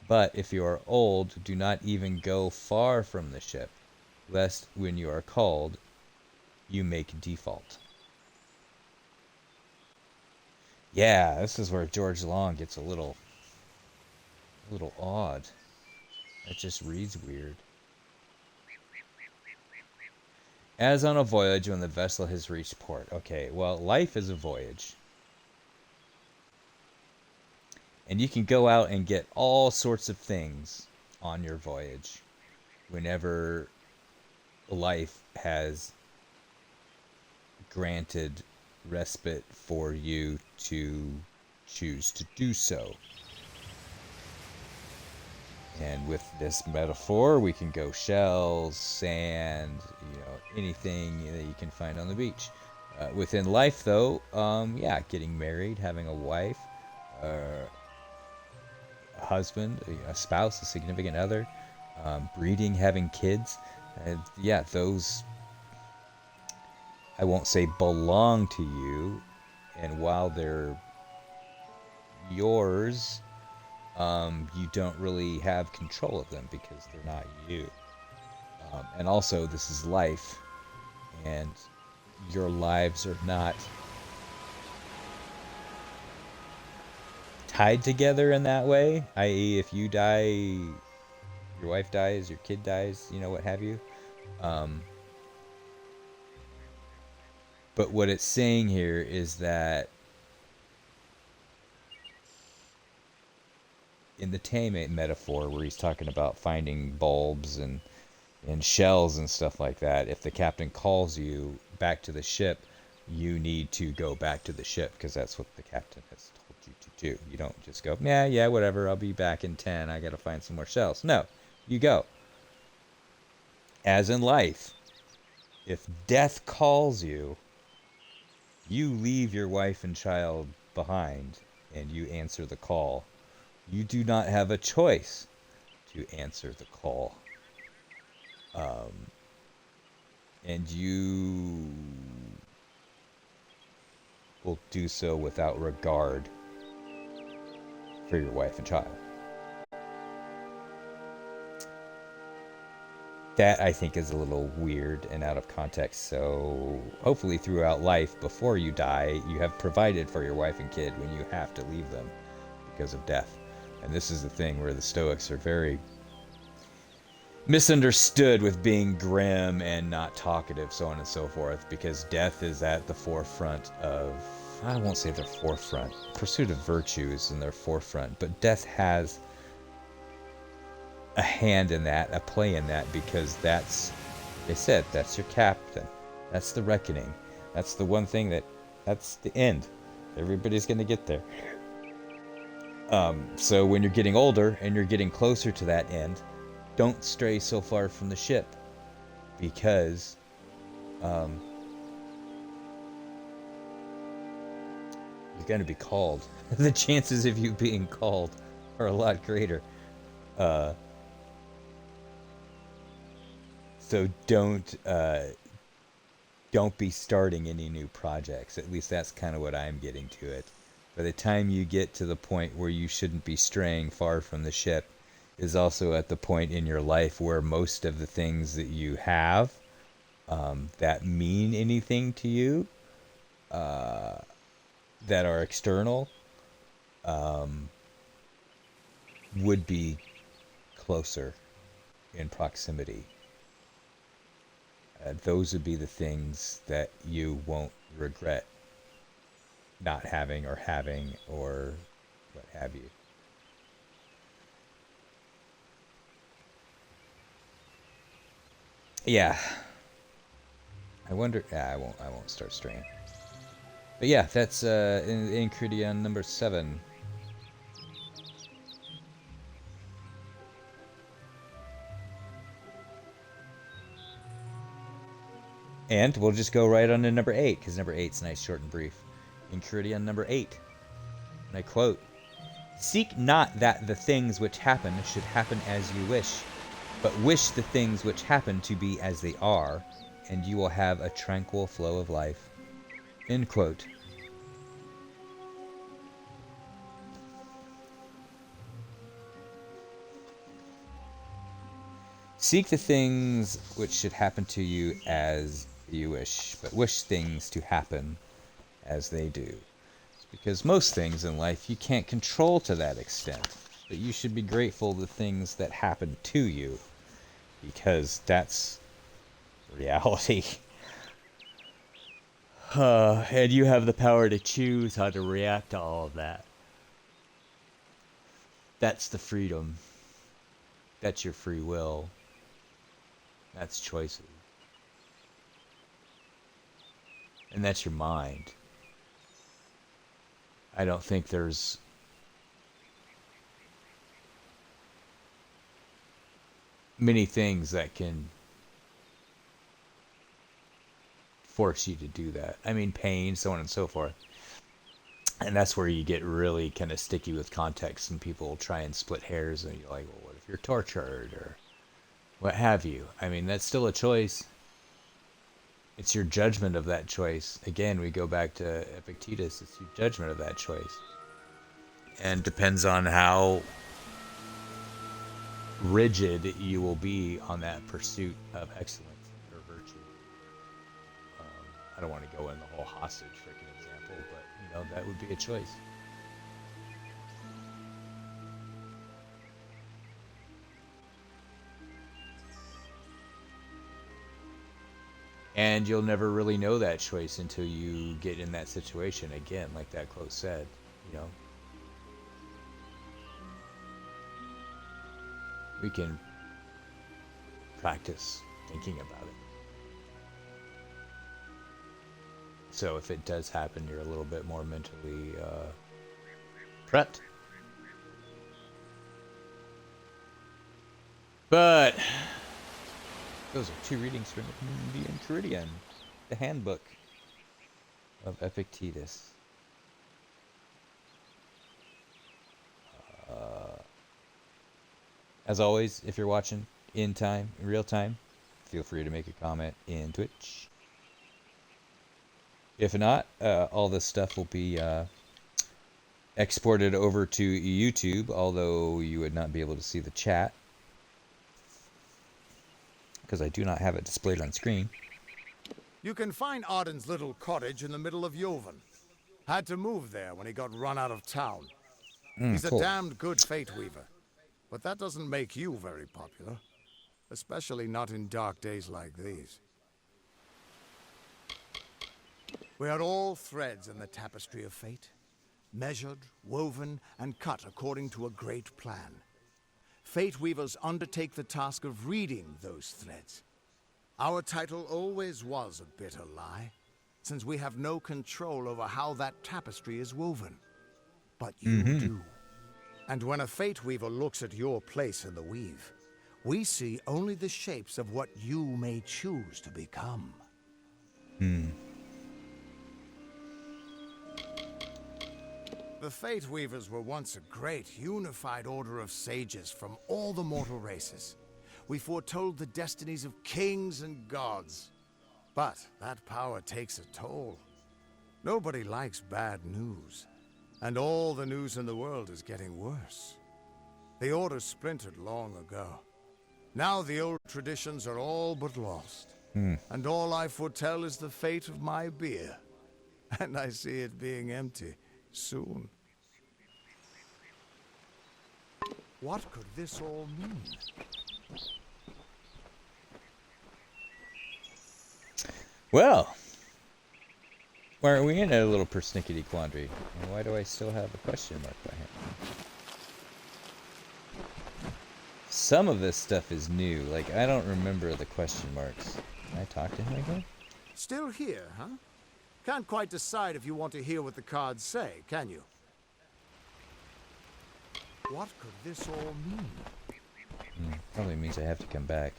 But if you are old, do not even go far from the ship, lest when you are called, you make default. Yeah, this is where George Long gets a little odd. It just reads weird. As on a voyage when the vessel has reached port. Okay, well, life is a voyage. And you can go out and get all sorts of things on your voyage whenever life has granted respite for you to choose to do so. And with this metaphor, we can go shells, sand, anything that you can find on the beach. Within life, though, yeah, getting married, having a wife, a husband, a spouse, a significant other, breeding, having kids. Yeah, those, I won't say belong to you, and while they're yours, you don't really have control of them because they're not you. And also, this is life, and your lives are not tied together in that way, i.e. if you die, your wife dies, your kid dies, what have you. But what it's saying here is that in the Tamate metaphor where he's talking about finding bulbs and shells and stuff like that, if the captain calls you back to the ship, you need to go back to the ship because that's what the captain has told you to do. You don't just go, yeah, whatever, I'll be back in 10. I got to find some more shells. No, you go. As in life, if death calls you, you leave your wife and child behind and you answer the call. You do not have a choice to answer the call. And you will do so without regard for your wife and child. That, I think, is a little weird and out of context. So hopefully throughout life, before you die, you have provided for your wife and kid when you have to leave them because of death. And this is the thing where the Stoics are very misunderstood with being grim and not talkative, so on and so forth, because death is at the forefront of, I won't say their forefront, pursuit of virtue is in their forefront, but death has a hand in that, a play in that, because that's, they said, that's your captain, that's the reckoning, that's the one thing that's the end. Everybody's gonna get there. So when you're getting older and you're getting closer to that end, don't stray so far from the ship, because you're going to be called. The chances of you being called are a lot greater. So don't be starting any new projects. At least that's kind of what I'm getting to it. By the time you get to the point where you shouldn't be straying far from the ship, is also at the point in your life where most of the things that you have that mean anything to you, that are external, would be closer in proximity. Those would be the things that you won't regret not having or having or what have you. Yeah. I wonder. I won't start straying. But yeah, that's in Cridion number 7. And we'll just go right on to number 8, because number 8's nice, short, and brief. In Cridion number 8, and I quote, "Seek not that the things which happen should happen as you wish, but wish the things which happen to be as they are, and you will have a tranquil flow of life." End quote. Seek the things which should happen to you as you wish, but wish things to happen as they do. It's because most things in life you can't control to that extent, but you should be grateful the things that happen to you, because that's reality. And you have the power to choose how to react to all of that. That's the freedom. That's your free will. That's choices. And that's your mind. I don't think there's many things that can force you to do that. I mean, pain, so on and so forth. And that's where you get really kind of sticky with context, and people will try and split hairs, and you're like, well, what if you're tortured or what have you? I mean, that's still a choice. It's your judgment of that choice. Again, we go back to Epictetus. It's your judgment of that choice. And depends on how rigid you will be on that pursuit of excellence or virtue. I don't want to go in the whole hostage freaking example, but, you know, that would be a choice. And you'll never really know that choice until you get in that situation again, like that quote said, you know. we can practice thinking about it. So if it does happen, you're a little bit more mentally prepped. But those are 2 readings from the Enchiridion, the handbook of Epictetus. As always, if you're watching in real time, feel free to make a comment in Twitch. If not, all this stuff will be exported over to YouTube, although you would not be able to see the chat, because I do not have it displayed on screen. You can find Arden's little cottage in the middle of Joven. Had to move there when he got run out of town. He's Cool. a damned good fate weaver. But that doesn't make you very popular. Especially not in dark days like these. We are all threads in the tapestry of fate. Measured, woven, and cut according to a great plan. Fate weavers undertake the task of reading those threads. Our title always was a bitter lie, since we have no control over how that tapestry is woven. But you do. And when a fate weaver looks at your place in the weave, we see only the shapes of what you may choose to become. The Fate Weavers were once a great, unified order of sages from all the mortal races. We foretold the destinies of kings and gods. But that power takes a toll. Nobody likes bad news. And all the news in the world is getting worse. The order splintered long ago. Now the old traditions are all but lost. And all I foretell is the fate of my beer. And I see it being empty soon. What could this all mean? Well, aren't we in a little persnickety quandary? And why do I still have a question mark by him? Some of this stuff is new. Like, I don't remember the question marks. Can I talk to him again? Still here, huh? Can't quite decide if you want to hear what the cards say, can you? What could this all mean? Probably means I have to come back.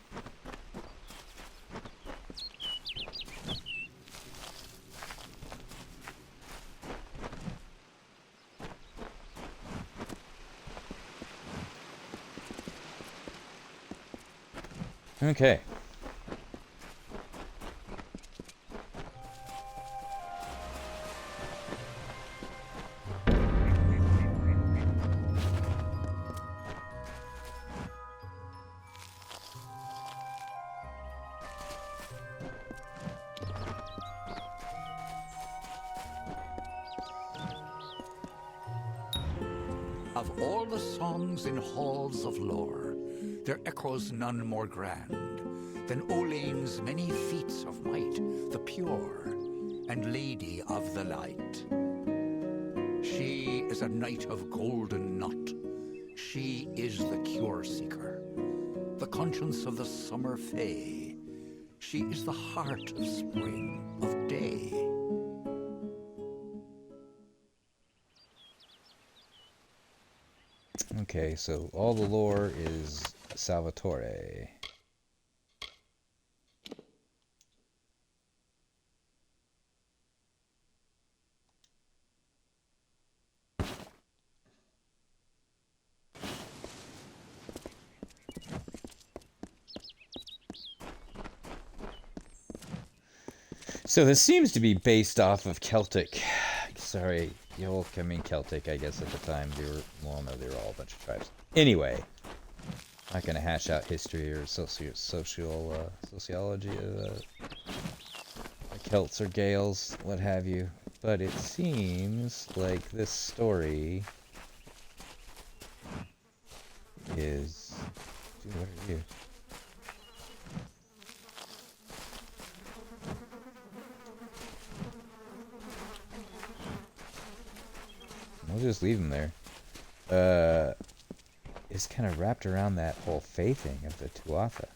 Okay. Of all the songs in halls of lore, there echoes none more grand than Olane's many feats of might, the pure and lady of the light. She is a knight of golden knot. She is the cure seeker, the conscience of the summer fae. She is the heart of spring, of day. Okay, so all the lore is Salvatore. So this seems to be based off of Celtic. Sorry, I mean Celtic, I guess, at the time. They were, well, no, they were all a bunch of tribes. Anyway, not going to hash out history or sociology of Celts or Gaels, what have you. But it seems like this story is... Dude, what are you? We'll just leave him there. is kind of wrapped around that whole Fae thing of the Tuatha.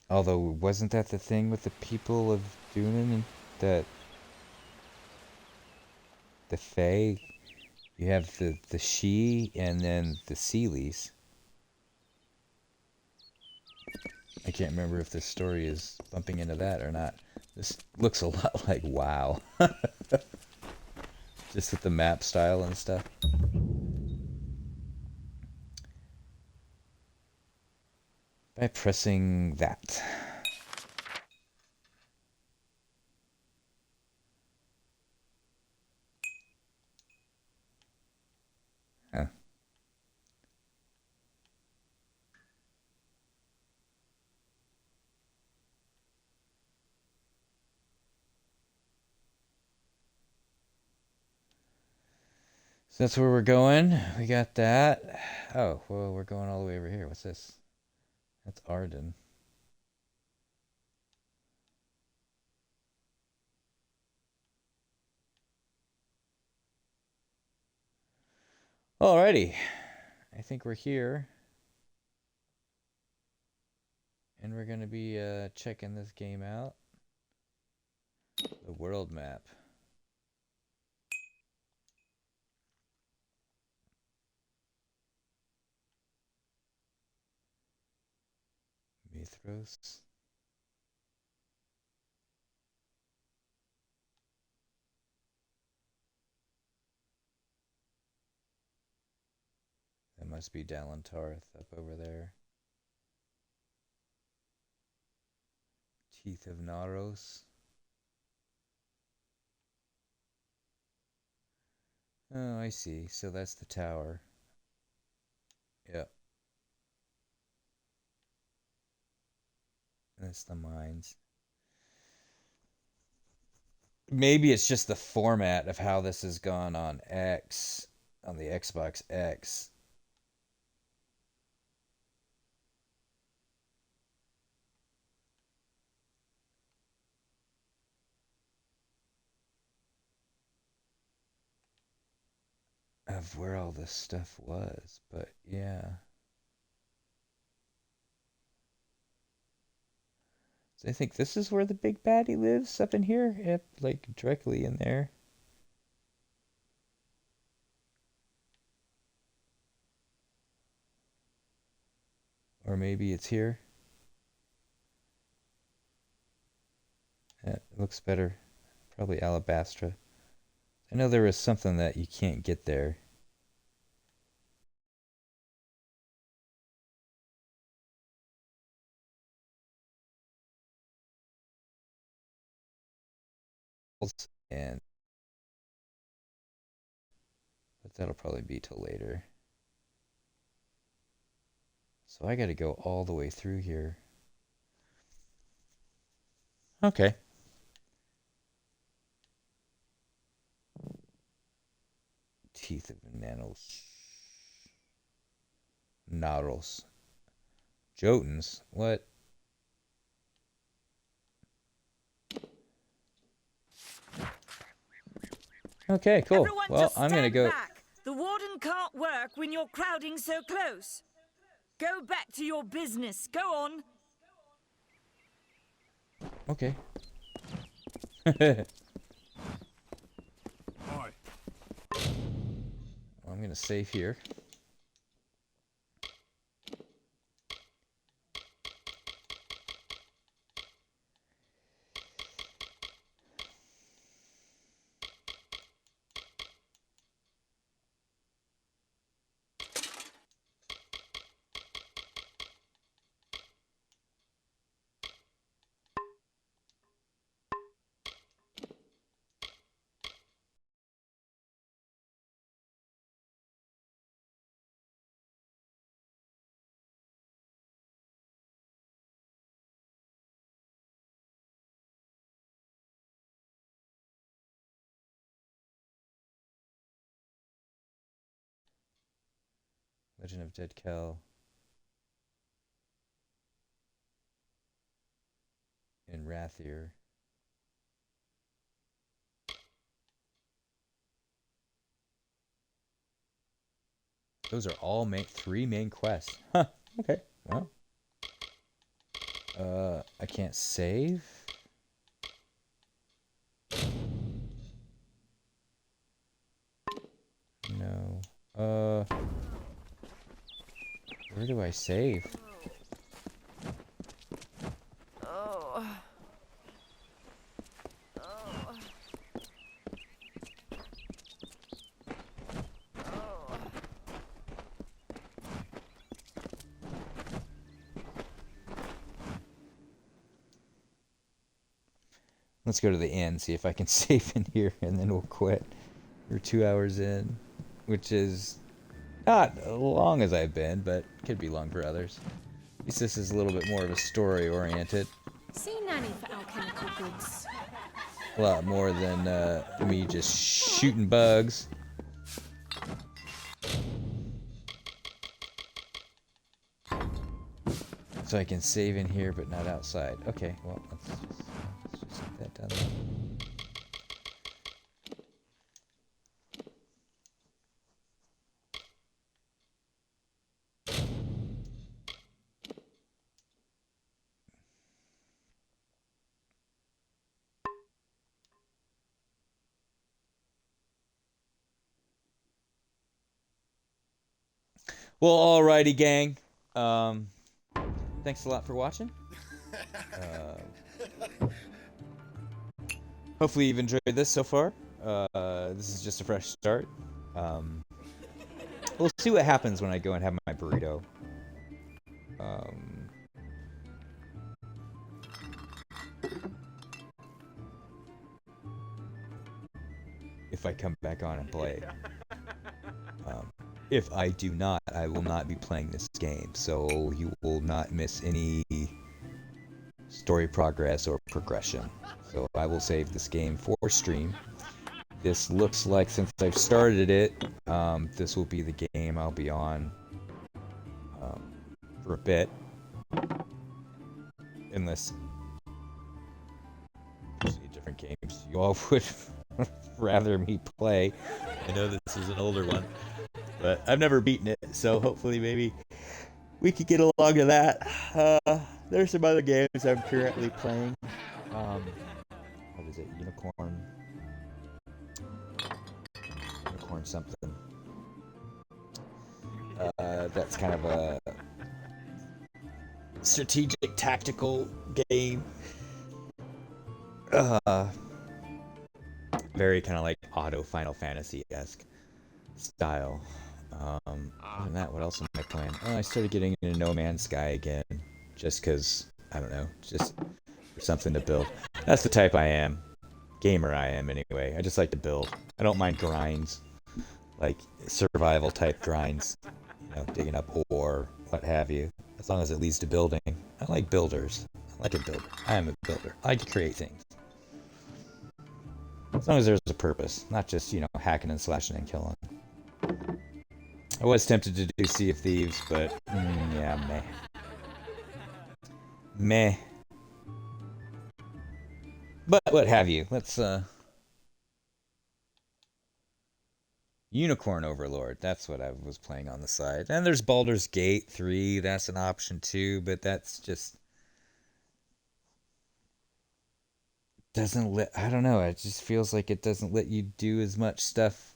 Although, wasn't that the thing with the people of Dunan, that the Fae, you have the Shi and then the Sealies. I can't remember if this story is bumping into that or not. This looks a lot like WoW. Just with the map style and stuff. By pressing that. Huh. So that's where we're going. We got that. Oh, well, we're going all the way over here. What's this? That's Arden. Alrighty. I think we're here. And we're going to be checking this game out. The world map. Mithros. That must be Dalantarth up over there. Teeth of Naros. Oh, I see. So that's the tower. Yep. That's the mines. Maybe it's just the format of how this has gone on X, on the Xbox X. Of where all this stuff was, but yeah. So I think this is where the big baddie lives, up in here. Yep, like directly in there. Or maybe it's here. That looks better. Probably Alabastra. I know there was something that you can't get there. And but that'll probably be till later. So I gotta go all the way through here. Okay. Teeth of Nanos. Naros. Jotuns? What? Okay, cool. Everyone Well, just I'm gonna stand go. back. The warden can't work when you're crowding so close. Go back to your business. Go on. Okay. Oi. Well, I'm gonna save here. Legend of Dead Kel. Rathier. Those are all 3 main quests. Huh. Okay. Well. I can't save. No. Where do I save? Let's go to the end, see if I can save in here, and then we'll quit. We're 2 hours in, which is not as long as I've been, but could be long for others. At least this is a little bit more of a story-oriented. See Nanny for alchemical goods. A lot more than me just shooting bugs. So I can save in here, but not outside. Okay, well, let's just get that done. Well, alrighty, gang. Thanks a lot for watching. Hopefully you've enjoyed this so far. This is just a fresh start. We'll see what happens when I go and have my burrito. If I come back on and play. If I do not, I will not be playing this game, so you will not miss any story progress or progression. So I will save this game for stream. This looks like, since I've started it, this will be the game I'll be on for a bit. Unless there's any different games you all would rather me play. I know this is an older one, but I've never beaten it, so hopefully maybe we could get along to that. There's some other games I'm currently playing. What is it? Unicorn something. That's kind of a strategic tactical game. Very kind of like auto Final Fantasy-esque style. Other than that, what else am I playing? Oh, I started getting into No Man's Sky again, just because, I don't know, just for something to build. That's the type I am. Gamer I am, anyway. I just like to build. I don't mind grinds, like survival type grinds, you know, digging up ore, what have you, as long as it leads to building. I like builders. I like a builder. I am a builder. I like to create things. As long as there's a purpose, not just, you know, hacking and slashing and killing. I was tempted to do Sea of Thieves, but, yeah, meh. Meh. But what have you. Let's, Unicorn Overlord, that's what I was playing on the side. And there's Baldur's Gate 3, that's an option too, but that's just... doesn't let... I don't know, it just feels like it doesn't let you do as much stuff